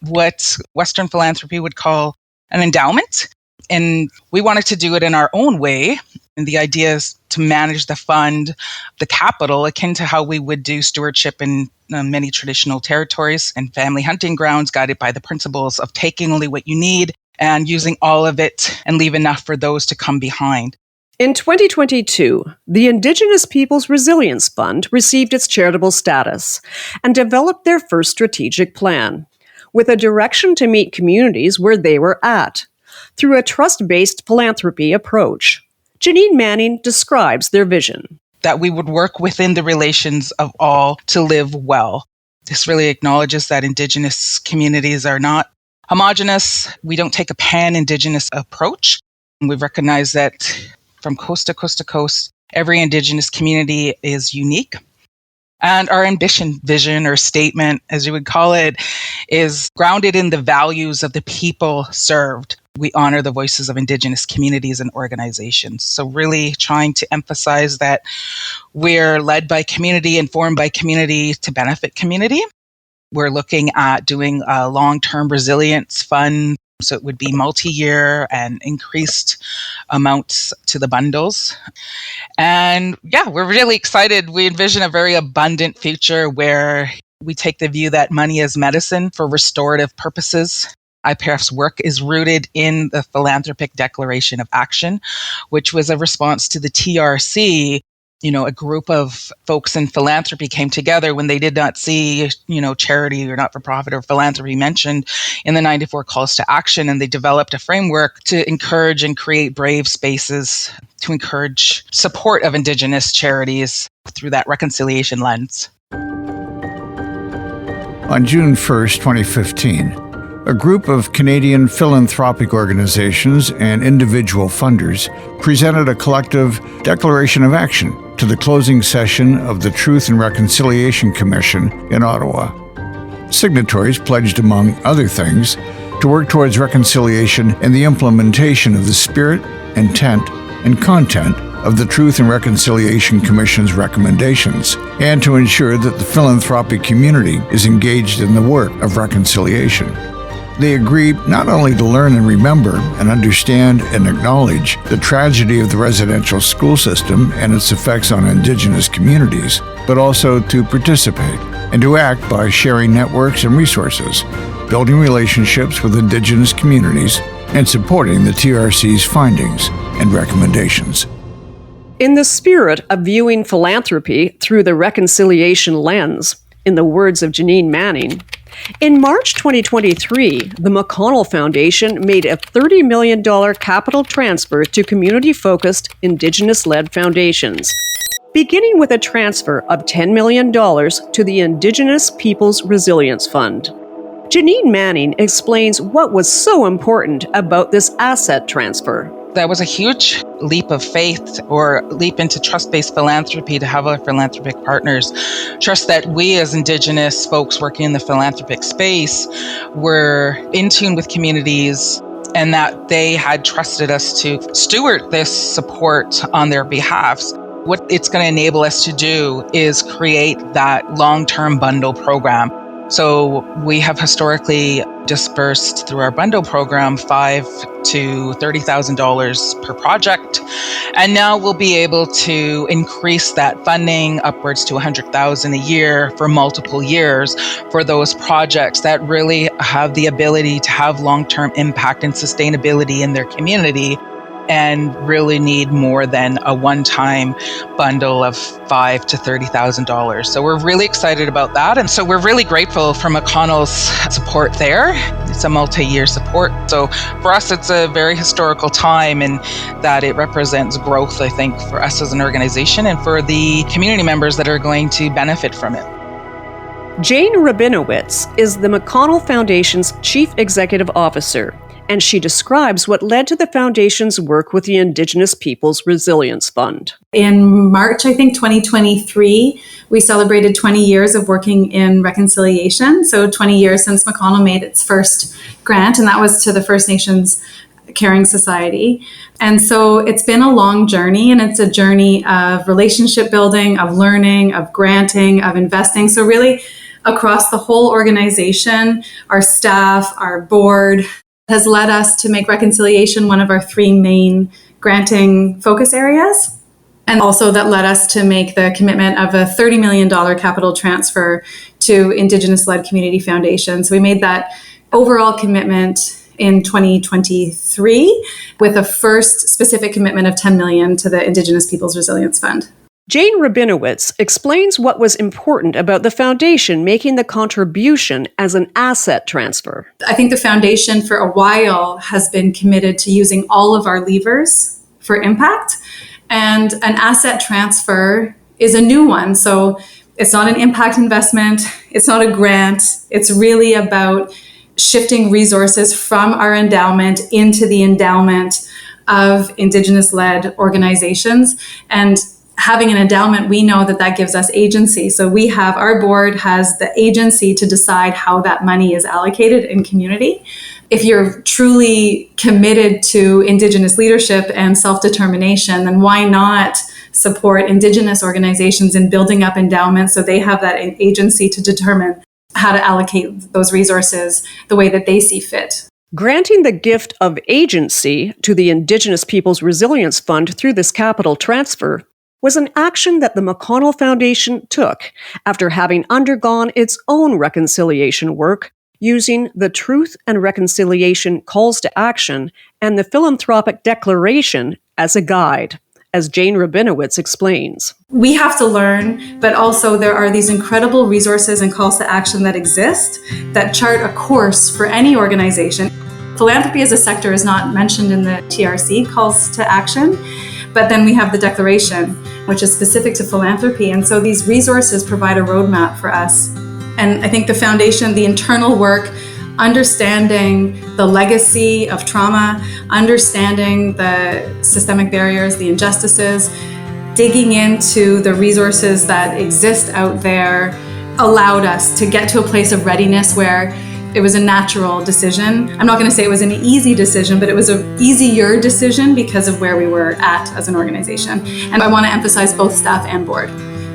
what Western philanthropy would call an endowment. And we wanted to do it in our own way. And the idea is to manage the fund, the capital, akin to how we would do stewardship in many traditional territories and family hunting grounds, guided by the principles of taking only what you need and using all of it and leave enough for those to come behind. In 2022, the Indigenous Peoples Resilience Fund received its charitable status and developed their first strategic plan, with a direction to meet communities where they were at, through a trust-based philanthropy approach. Janine Manning describes their vision. That we would work within the relations of all to live well. This really acknowledges that Indigenous communities are not homogenous. We don't take a pan-Indigenous approach. We recognize that from coast to coast to coast, every Indigenous community is unique. And our ambition, vision, or statement, as you would call it, is grounded in the values of the people served. We honor the voices of Indigenous communities and organizations. So really trying to emphasize that we're led by community, informed by community to benefit community. We're looking at doing a long-term resilience fund. So it would be multi-year and increased amounts to the bundles. And yeah, we're really excited. We envision a very abundant future where we take the view that money is medicine for restorative purposes. IPRF's work is rooted in the Philanthropic Declaration of Action, which was a response to the TRC, a group of folks in philanthropy came together when they did not see, charity or not-for-profit or philanthropy mentioned in the 94 calls to action. And they developed a framework to encourage and create brave spaces to encourage support of Indigenous charities through that reconciliation lens. On June 1st, 2015, a group of Canadian philanthropic organizations and individual funders presented a collective declaration of action to the closing session of the Truth and Reconciliation Commission in Ottawa. Signatories pledged, among other things, to work towards reconciliation and the implementation of the spirit, intent, and content of the Truth and Reconciliation Commission's recommendations, and to ensure that the philanthropic community is engaged in the work of reconciliation. They agreed not only to learn and remember and understand and acknowledge the tragedy of the residential school system and its effects on Indigenous communities, but also to participate and to act by sharing networks and resources, building relationships with Indigenous communities, and supporting the TRC's findings and recommendations. In the spirit of viewing philanthropy through the reconciliation lens, in the words of Janine Manning, in March 2023, the McConnell Foundation made a $30 million capital transfer to community-focused Indigenous-led foundations, beginning with a transfer of $10 million to the Indigenous Peoples Resilience Fund. Janine Manning explains what was so important about this asset transfer. That was a huge leap of faith or leap into trust-based philanthropy to have our philanthropic partners trust that we as Indigenous folks working in the philanthropic space were in tune with communities and that they had trusted us to steward this support on their behalfs. What it's going to enable us to do is create that long-term bundle program. So we have historically dispersed through our bundle program $5,000 to $30,000 per project. And now we'll be able to increase that funding upwards to $100,000 a year for multiple years for those projects that really have the ability to have long-term impact and sustainability in their community and really need more than a one-time bundle of $5,000 to $30,000. So we're really excited about that. And so we're really grateful for McConnell's support there. It's a multi-year support. So for us, it's a very historical time in that it represents growth, I think, for us as an organization and for the community members that are going to benefit from it. Jane Rabinowitz is the McConnell Foundation's Chief Executive Officer, and she describes what led to the Foundation's work with the Indigenous Peoples Resilience Fund. In March, 2023, we celebrated 20 years of working in reconciliation. So 20 years since McConnell made its first grant, and that was to the First Nations Caring Society. And so it's been a long journey, and it's a journey of relationship building, of learning, of granting, of investing. So really, across the whole organization, our staff, our board, has led us to make reconciliation one of our three main granting focus areas. And also that led us to make the commitment of a $30 million capital transfer to Indigenous-led community foundations. So we made that overall commitment in 2023 with a first specific commitment of $10 million to the Indigenous Peoples Resilience Fund. Jane Rabinowitz explains what was important about the Foundation making the contribution as an asset transfer. I think the Foundation for a while has been committed to using all of our levers for impact, and an asset transfer is a new one. So it's not an impact investment, it's not a grant, it's really about shifting resources from our endowment into the endowment of Indigenous-led organizations. And having an endowment, we know that gives us agency. So our board has the agency to decide how that money is allocated in community. If you're truly committed to Indigenous leadership and self-determination, then why not support Indigenous organizations in building up endowments so they have that agency to determine how to allocate those resources the way that they see fit. Granting the gift of agency to the Indigenous Peoples Resilience Fund through this capital transfer was an action that the McConnell Foundation took after having undergone its own reconciliation work using the Truth and Reconciliation Calls to Action and the Philanthropic Declaration as a guide, as Jane Rabinowitz explains. We have to learn, but also there are these incredible resources and calls to action that exist that chart a course for any organization. Philanthropy as a sector is not mentioned in the TRC calls to action, but then we have the declaration, which is specific to philanthropy. And so these resources provide a roadmap for us. And I think the foundation, the internal work, understanding the legacy of trauma, understanding the systemic barriers, the injustices, digging into the resources that exist out there allowed us to get to a place of readiness where it was a natural decision. I'm not going to say it was an easy decision, but it was an easier decision because of where we were at as an organization. And I want to emphasize both staff and board,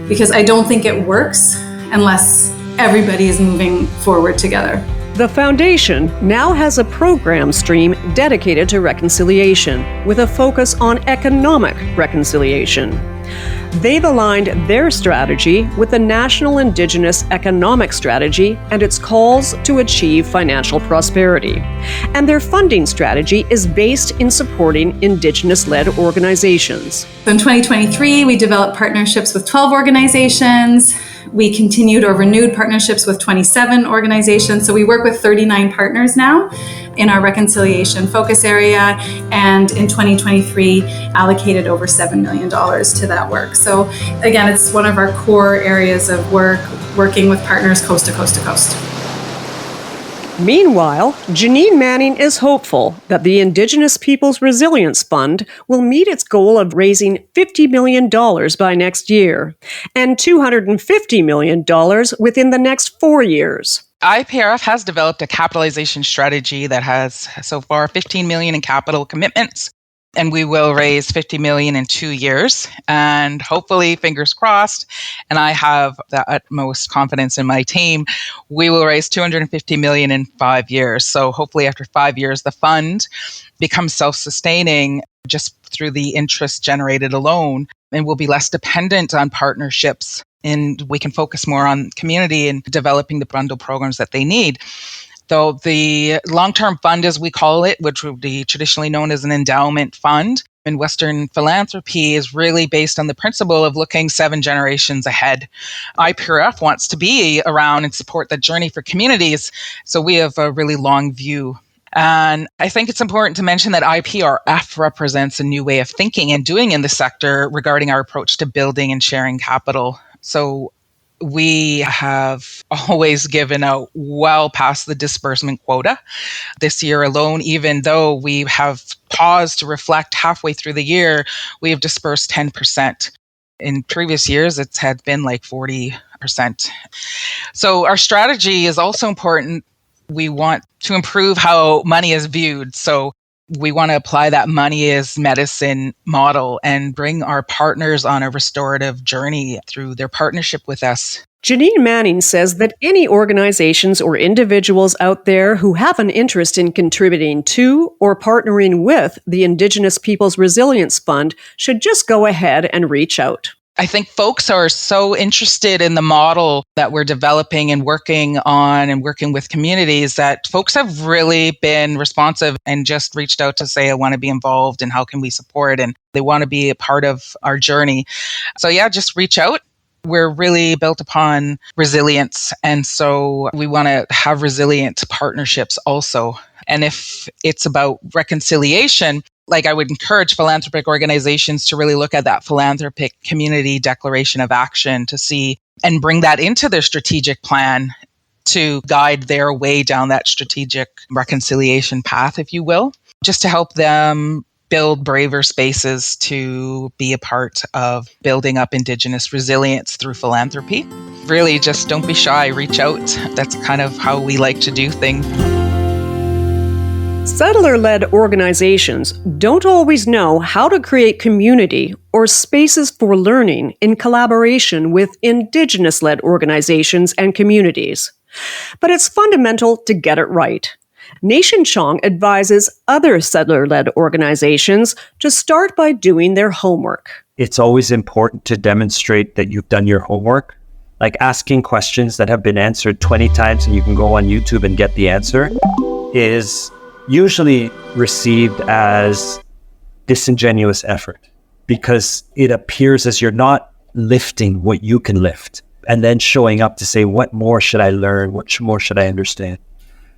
because I don't think it works unless everybody is moving forward together. The Foundation now has a program stream dedicated to reconciliation, with a focus on economic reconciliation. They've aligned their strategy with the National Indigenous Economic Strategy and its calls to achieve financial prosperity. And their funding strategy is based in supporting Indigenous-led organizations. In 2023, we developed partnerships with 12 organizations. We continued or renewed partnerships with 27 organizations. So we work with 39 partners now in our reconciliation focus area. And in 2023, allocated over $7 million to that work. So again, it's one of our core areas of work, working with partners coast to coast to coast. Meanwhile, Janine Manning is hopeful that the Indigenous Peoples Resilience Fund will meet its goal of raising $50 million by next year and $250 million within the next 4 years. IPRF has developed a capitalization strategy that has so far $15 million in capital commitments, and we will raise $50 million in 2 years. And hopefully, fingers crossed, and I have the utmost confidence in my team, we will raise $250 million in 5 years. So hopefully after 5 years, the fund becomes self-sustaining just through the interest generated alone, and will be less dependent on partnerships. And we can focus more on community and developing the bundle programs that they need. Though the long-term fund, as we call it, which would be traditionally known as an endowment fund in Western philanthropy, is really based on the principle of looking 7 generations ahead. IPRF wants to be around and support that journey for communities, so we have a really long view. And I think it's important to mention that IPRF represents a new way of thinking and doing in the sector regarding our approach to building and sharing capital. So we have always given out well past the disbursement quota. This year alone, even though we have paused to reflect halfway through the year, we have dispersed 10%. In previous years, it's had been like 40%. So our strategy is also important. We want to improve how money is viewed. So we want to apply that money as medicine model and bring our partners on a restorative journey through their partnership with us. Janine Manning says that any organizations or individuals out there who have an interest in contributing to or partnering with the Indigenous Peoples Resilience Fund should just go ahead and reach out. I think folks are so interested in the model that we're developing and working on and working with communities that folks have really been responsive and just reached out to say, I want to be involved and how can we support? And they want to be a part of our journey. So yeah, just reach out. We're really built upon resilience. And so we want to have resilient partnerships also. And if it's about reconciliation, like I would encourage philanthropic organizations to really look at that philanthropic community declaration of action to see and bring that into their strategic plan to guide their way down that strategic reconciliation path, if you will, just to help them build braver spaces to be a part of building up Indigenous resilience through philanthropy. Really, just don't be shy, reach out. That's kind of how we like to do things. Settler-led organizations don't always know how to create community or spaces for learning in collaboration with Indigenous-led organizations and communities. But it's fundamental to get it right. Nation Chong advises other settler-led organizations to start by doing their homework. It's always important to demonstrate that you've done your homework, like asking questions that have been answered 20 times and you can go on YouTube and get the answer is usually received as disingenuous effort. because it appears as you're not lifting what you can lift and then showing up to say, what more should I learn? What more should I understand?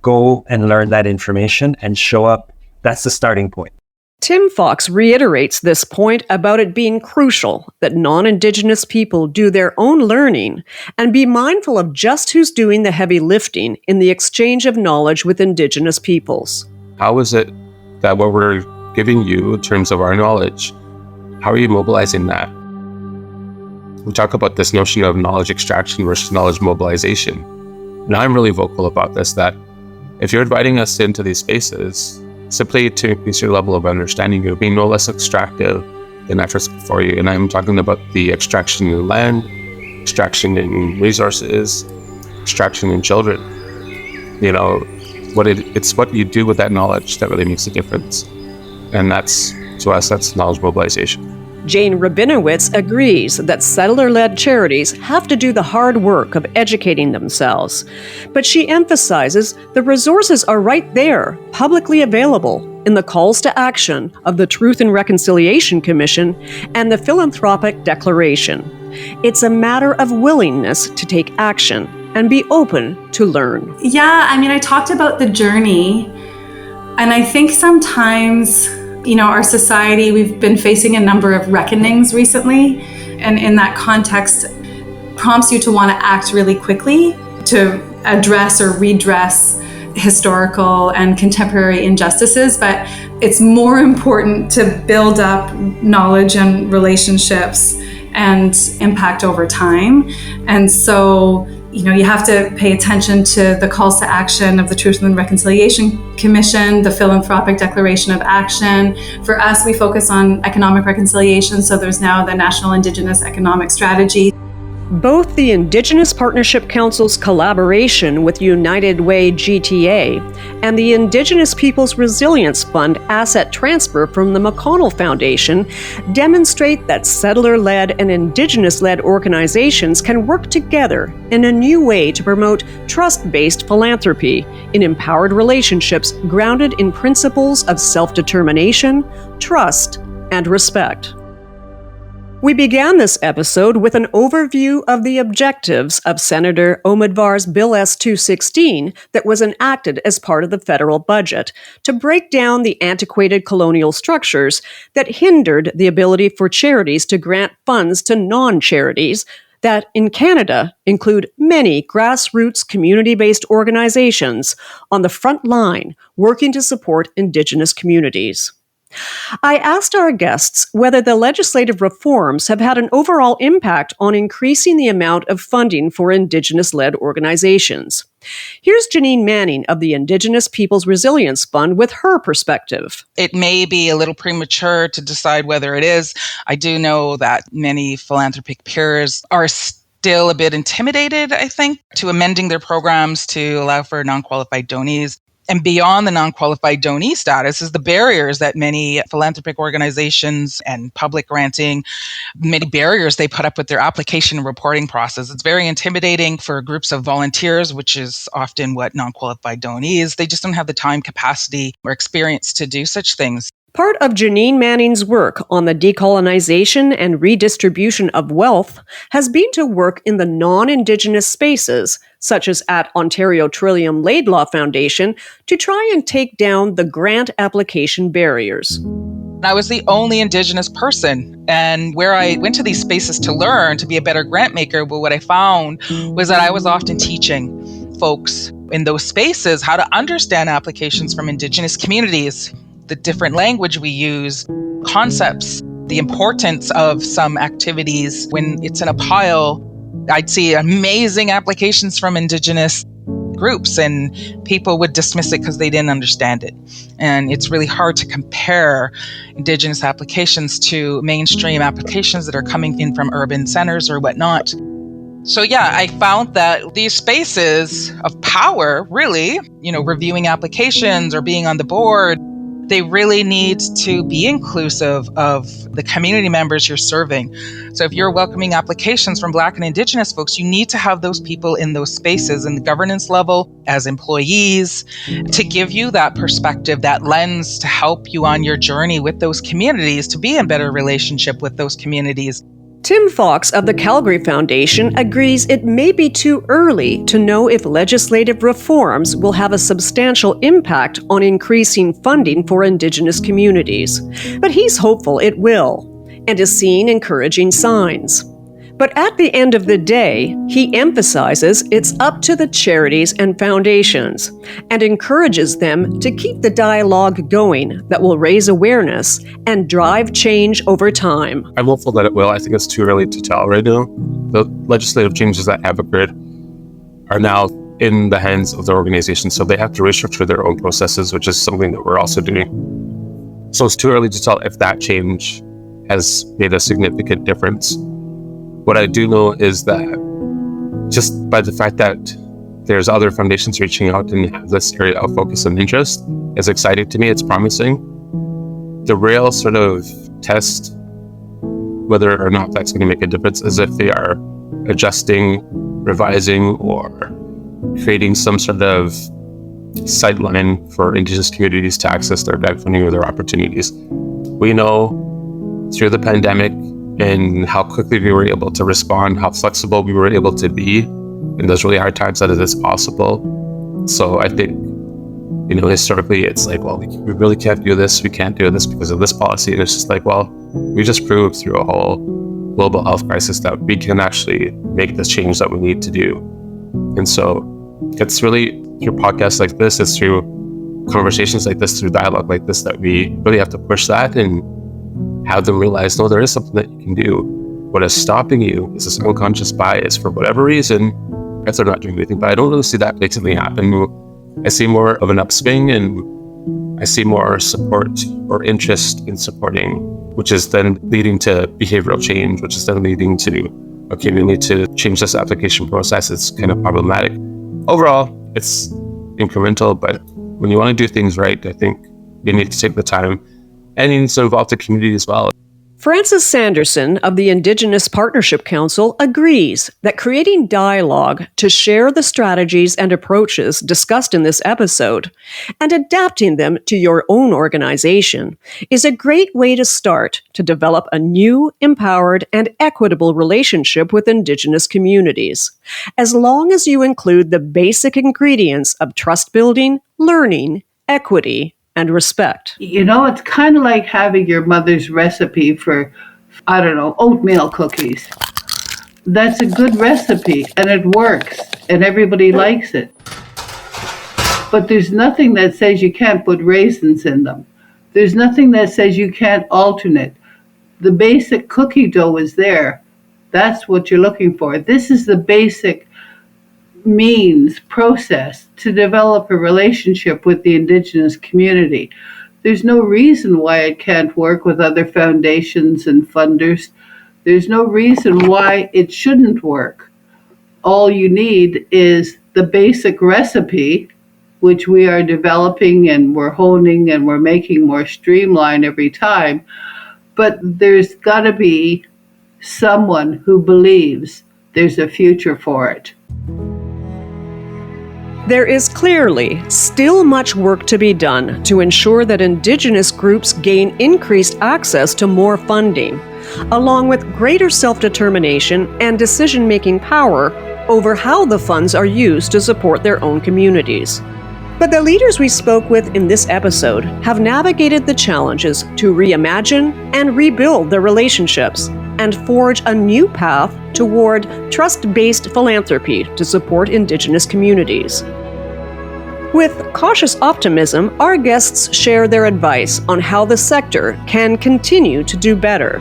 Go and learn that information and show up. That's the starting point. Tim Fox reiterates this point about it being crucial that non-Indigenous people do their own learning and be mindful of just who's doing the heavy lifting in the exchange of knowledge with Indigenous peoples. How is it that what we're giving you in terms of our knowledge, how are you mobilizing that? We talk about this notion of knowledge extraction versus knowledge mobilization. And I'm really vocal about this, that if you're inviting us into these spaces, simply to increase your level of understanding, you're being no less extractive than efforts before you. And I'm talking about the extraction in land, extraction in resources, extraction in children. You know, it's what you do with that knowledge that really makes a difference. And that's, to us, that's knowledge mobilization. Jane Rabinowitz agrees that settler-led charities have to do the hard work of educating themselves. But she emphasizes the resources are right there, publicly available, in the calls to action of the Truth and Reconciliation Commission and the Philanthropic Declaration. It's a matter of willingness to take action and be open to learn. Yeah, I mean, I talked about the journey, and I think sometimes, you know, our society, we've been facing a number of reckonings recently, and in that context, prompts you to want to act really quickly to address or redress historical and contemporary injustices, but it's more important to build up knowledge and relationships and impact over time. And so, you know, you have to pay attention to the calls to action of the Truth and Reconciliation Commission, the Philanthropic Declaration of Action. For us, we focus on economic reconciliation, so there's now the National Indigenous Economic Strategy. Both the Indigenous Partnership Council's collaboration with United Way GTA and the Indigenous Peoples Resilience Fund asset transfer from the McConnell Foundation demonstrate that settler-led and Indigenous-led organizations can work together in a new way to promote trust-based philanthropy in empowered relationships grounded in principles of self-determination, trust, and respect. We began this episode with an overview of the objectives of Senator Omidyar's Bill S-216 that was enacted as part of the federal budget to break down the antiquated colonial structures that hindered the ability for charities to grant funds to non-charities that, in Canada, include many grassroots community-based organizations on the front line working to support Indigenous communities. I asked our guests whether the legislative reforms have had an overall impact on increasing the amount of funding for Indigenous-led organizations. Here's Janine Manning of the Indigenous Peoples Resilience Fund with her perspective. It may be a little premature to decide whether it is. I do know that many philanthropic peers are still a bit intimidated, I think, to amending their programs to allow for non-qualified donees. And beyond the non-qualified donee status is the barriers that many philanthropic organizations and public granting, many barriers they put up with their application and reporting process. It's very intimidating for groups of volunteers, which is often what non-qualified donees, they just don't have the time, capacity, or experience to do such things. Part of Janine Manning's work on the decolonization and redistribution of wealth has been to work in the non-Indigenous spaces, such as at Ontario Trillium Laidlaw Foundation, to try and take down the grant application barriers. I was the only Indigenous person, and where I went to these spaces to learn to be a better grant maker, but what I found was that I was often teaching folks in those spaces how to understand applications from Indigenous communities, the different language we use, concepts, the importance of some activities. When it's in a pile, I'd see amazing applications from Indigenous groups and people would dismiss it because they didn't understand it. And it's really hard to compare Indigenous applications to mainstream applications that are coming in from urban centers or whatnot. So yeah, I found that these spaces of power, really, reviewing applications or being on the board, They really need to be inclusive of the community members you're serving. So if you're welcoming applications from Black and Indigenous folks, you need to have those people in those spaces in the governance level as employees to give you that perspective, that lens to help you on your journey with those communities, to be in better relationship with those communities. Tim Fox of the Calgary Foundation agrees it may be too early to know if legislative reforms will have a substantial impact on increasing funding for Indigenous communities. But he's hopeful it will, and is seeing encouraging signs. But at the end of the day, he emphasizes it's up to the charities and foundations, and encourages them to keep the dialogue going that will raise awareness and drive change over time. I'm hopeful that it will. I think it's too early to tell right now. The legislative changes that have occurred are now in the hands of the organization, so they have to restructure their own processes, which is something that we're also doing. So it's too early to tell if that change has made a significant difference. What I do know is that just by the fact that there's other foundations reaching out and have this area of focus and interest is exciting to me. It's promising. The real sort of test whether or not that's going to make a difference is if they are adjusting, revising, or creating some sort of sideline for Indigenous communities to access their grant funding or their opportunities. We know through the pandemic and how quickly we were able to respond, how flexible we were able to be in those really hard times, that it is possible. So I think, historically it's like, well, we really can't do this, we can't do this because of this policy. And it's just like, well, we just proved through a whole global health crisis that we can actually make this change that we need to do. And so it's really through podcasts like this, it's through conversations like this, through dialogue like this, that we really have to push that and have them realize, no, there is something that you can do. What is stopping you is this unconscious bias for whatever reason, if they're not doing anything. But I don't really see that blatantly happen. I see more of an upswing, and I see more support or interest in supporting, which is then leading to behavioral change, which is then leading to, okay, we need to change this application process. It's kind of problematic. Overall, it's incremental, but when you want to do things right, I think you need to take the time and you need to involve the community as well. Frances Sanderson of the Indigenous Partnership Council agrees that creating dialogue to share the strategies and approaches discussed in this episode and adapting them to your own organization is a great way to start to develop a new, empowered, and equitable relationship with Indigenous communities, as long as you include the basic ingredients of trust building, learning, equity, and respect. It's kind of like having your mother's recipe for, oatmeal cookies. That's a good recipe and it works and everybody likes it. But there's nothing that says you can't put raisins in them. There's nothing that says you can't alternate. The basic cookie dough is there. That's what you're looking for. This is the basic process to develop a relationship with the Indigenous community. There's no reason why it can't work with other foundations and funders. There's no reason why it shouldn't work. All you need is the basic recipe, which we are developing and we're honing and we're making more streamlined every time. But there's got to be someone who believes there's a future for it. There is clearly still much work to be done to ensure that Indigenous groups gain increased access to more funding, along with greater self-determination and decision-making power over how the funds are used to support their own communities. But the leaders we spoke with in this episode have navigated the challenges to reimagine and rebuild their relationships and forge a new path toward trust-based philanthropy to support Indigenous communities. With cautious optimism, our guests share their advice on how the sector can continue to do better.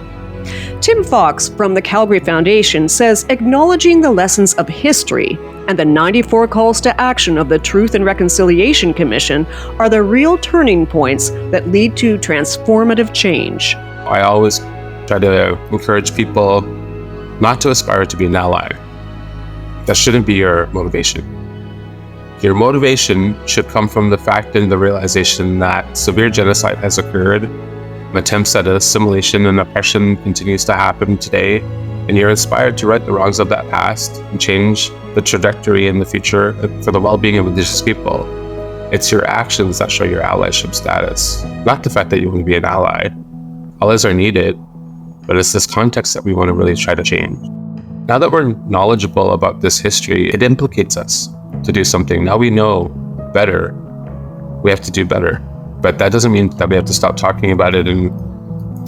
Tim Fox from the Calgary Foundation says acknowledging the lessons of history and the 94 calls to action of the Truth and Reconciliation Commission are the real turning points that lead to transformative change. I always try to encourage people not to aspire to be an ally. That shouldn't be your motivation. Your motivation should come from the fact and the realization that severe genocide has occurred, attempts at assimilation and oppression continues to happen today, and you're inspired to right the wrongs of that past and change the trajectory in the future for the well-being of Indigenous people. It's your actions that show your allyship status, not the fact that you want to be an ally. Allies are needed, but it's this context that we want to really try to change. Now that we're knowledgeable about this history, it implicates us to do something. Now we know better. We have to do better. But that doesn't mean that we have to stop talking about it. And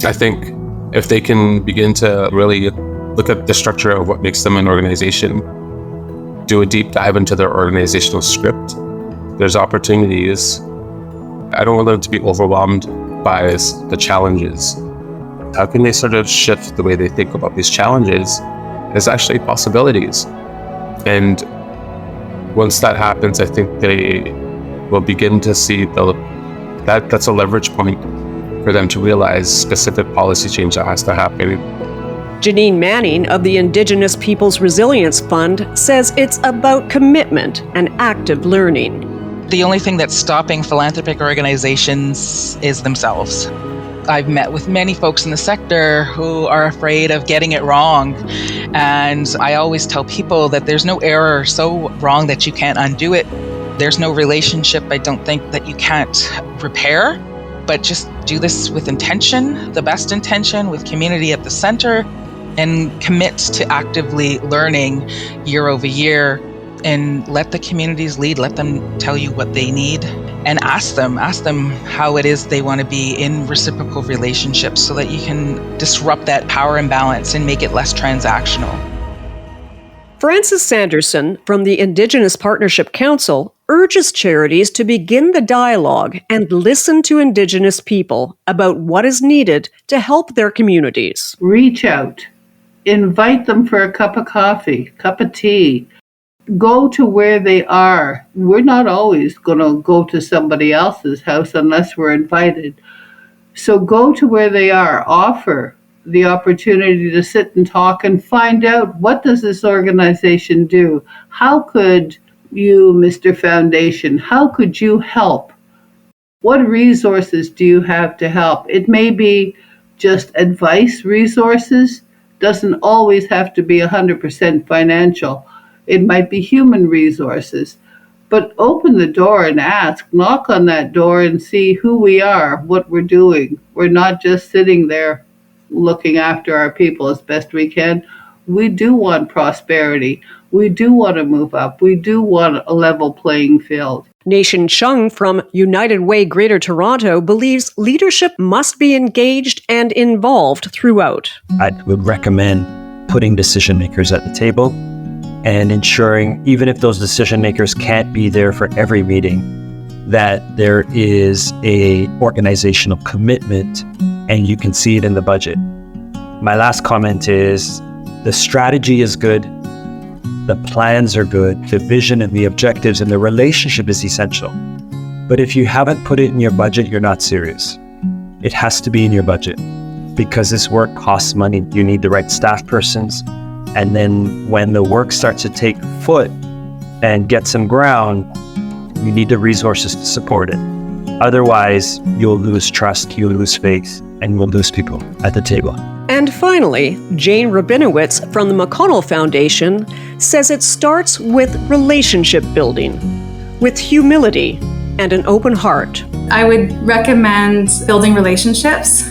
I think if they can begin to really look at the structure of what makes them an organization, do a deep dive into their organizational script, there's opportunities. I don't want them to be overwhelmed by the challenges. How can they sort of shift the way they think about these challenges? There's actually possibilities. And once that happens, I think they will begin to see that's a leverage point for them to realize specific policy change that has to happen. Janine Manning of the Indigenous Peoples Resilience Fund says it's about commitment and active learning. The only thing that's stopping philanthropic organizations is themselves. I've met with many folks in the sector who are afraid of getting it wrong. And I always tell people that there's no error so wrong that you can't undo it. There's no relationship, I don't think, that you can't repair. But just do this with intention, the best intention, with community at the center, and commit to actively learning year over year. And let the communities lead, let them tell you what they need, and ask them how it is they want to be in reciprocal relationships so that you can disrupt that power imbalance and make it less transactional. Frances Sanderson from the Indigenous Partnership Council urges charities to begin the dialogue and listen to Indigenous people about what is needed to help their communities. Reach out, invite them for a cup of coffee, cup of tea. Go to where they are. We're not always going to go to somebody else's house unless we're invited. So go to where they are. Offer the opportunity to sit and talk and find out, what does this organization do? How could you, Mr. Foundation, how could you help? What resources do you have to help? It may be just advice resources. Doesn't always have to be 100% financial. It might be human resources, but open the door and ask, knock on that door and see who we are, what we're doing. We're not just sitting there looking after our people as best we can. We do want prosperity. We do want to move up. We do want a level playing field. Nation Chung from United Way Greater Toronto believes leadership must be engaged and involved throughout. I would recommend putting decision makers at the table and ensuring, even if those decision makers can't be there for every meeting, that there is a organizational commitment and you can see it in the budget. My last comment is the strategy is good, the plans are good, the vision and the objectives and the relationship is essential. But if you haven't put it in your budget, you're not serious. It has to be in your budget because this work costs money. You need the right staff persons. And then when the work starts to take foot and get some ground, you need the resources to support it. Otherwise, you'll lose trust, you'll lose faith, and you'll lose people at the table. And finally, Jane Rabinowitz from the McConnell Foundation says it starts with relationship building, with humility and an open heart. I would recommend building relationships.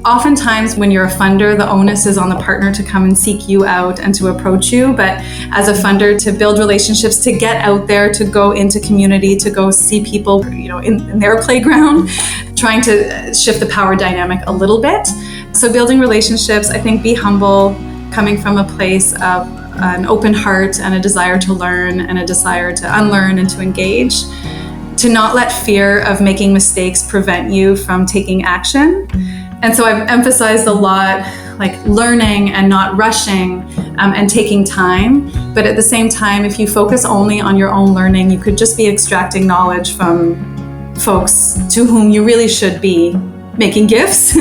Oftentimes when you're a funder, the onus is on the partner to come and seek you out and to approach you. But as a funder, to build relationships, to get out there, to go into community, to go see people, in their playground, trying to shift the power dynamic a little bit. So building relationships, I think, be humble, coming from a place of an open heart and a desire to learn and a desire to unlearn and to engage. To not let fear of making mistakes prevent you from taking action. And so I've emphasized a lot, like learning and not rushing and taking time. But at the same time, if you focus only on your own learning, you could just be extracting knowledge from folks to whom you really should be making gifts.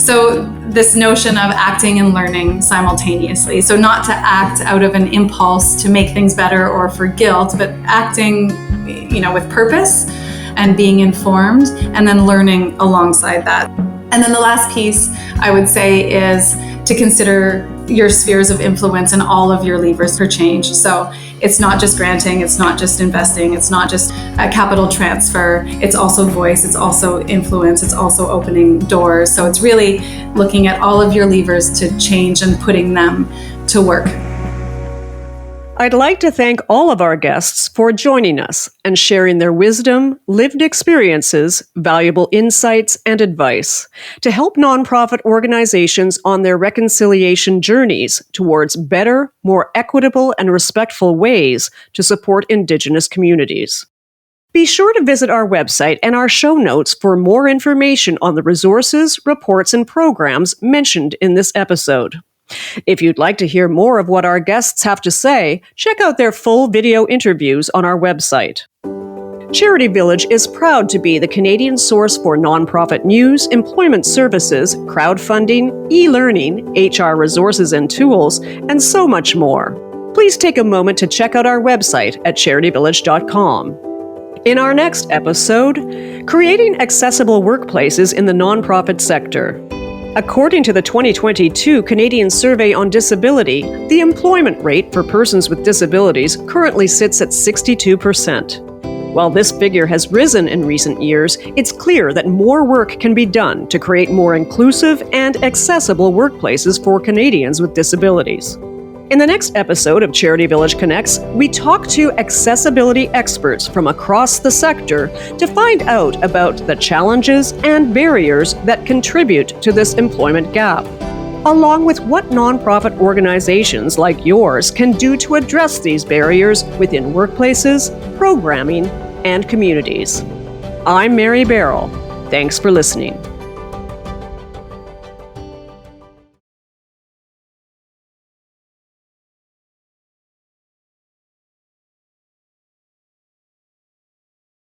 So this notion of acting and learning simultaneously. So not to act out of an impulse to make things better or for guilt, but acting with purpose and being informed, and then learning alongside that. And then the last piece I would say is to consider your spheres of influence and all of your levers for change. So it's not just granting, it's not just investing, it's not just a capital transfer, it's also voice, it's also influence, it's also opening doors. So it's really looking at all of your levers to change and putting them to work. I'd like to thank all of our guests for joining us and sharing their wisdom, lived experiences, valuable insights, and advice to help nonprofit organizations on their reconciliation journeys towards better, more equitable, and respectful ways to support Indigenous communities. Be sure to visit our website and our show notes for more information on the resources, reports, and programs mentioned in this episode. If you'd like to hear more of what our guests have to say, check out their full video interviews on our website. Charity Village is proud to be the Canadian source for nonprofit news, employment services, crowdfunding, e-learning, HR resources and tools, and so much more. Please take a moment to check out our website at charityvillage.com. In our next episode, creating accessible workplaces in the nonprofit sector. According to the 2022 Canadian Survey on Disability, the employment rate for persons with disabilities currently sits at 62%. While this figure has risen in recent years, it's clear that more work can be done to create more inclusive and accessible workplaces for Canadians with disabilities. In the next episode of Charity Village Connects, we talk to accessibility experts from across the sector to find out about the challenges and barriers that contribute to this employment gap, along with what nonprofit organizations like yours can do to address these barriers within workplaces, programming, and communities. I'm Mary Barrell. Thanks for listening.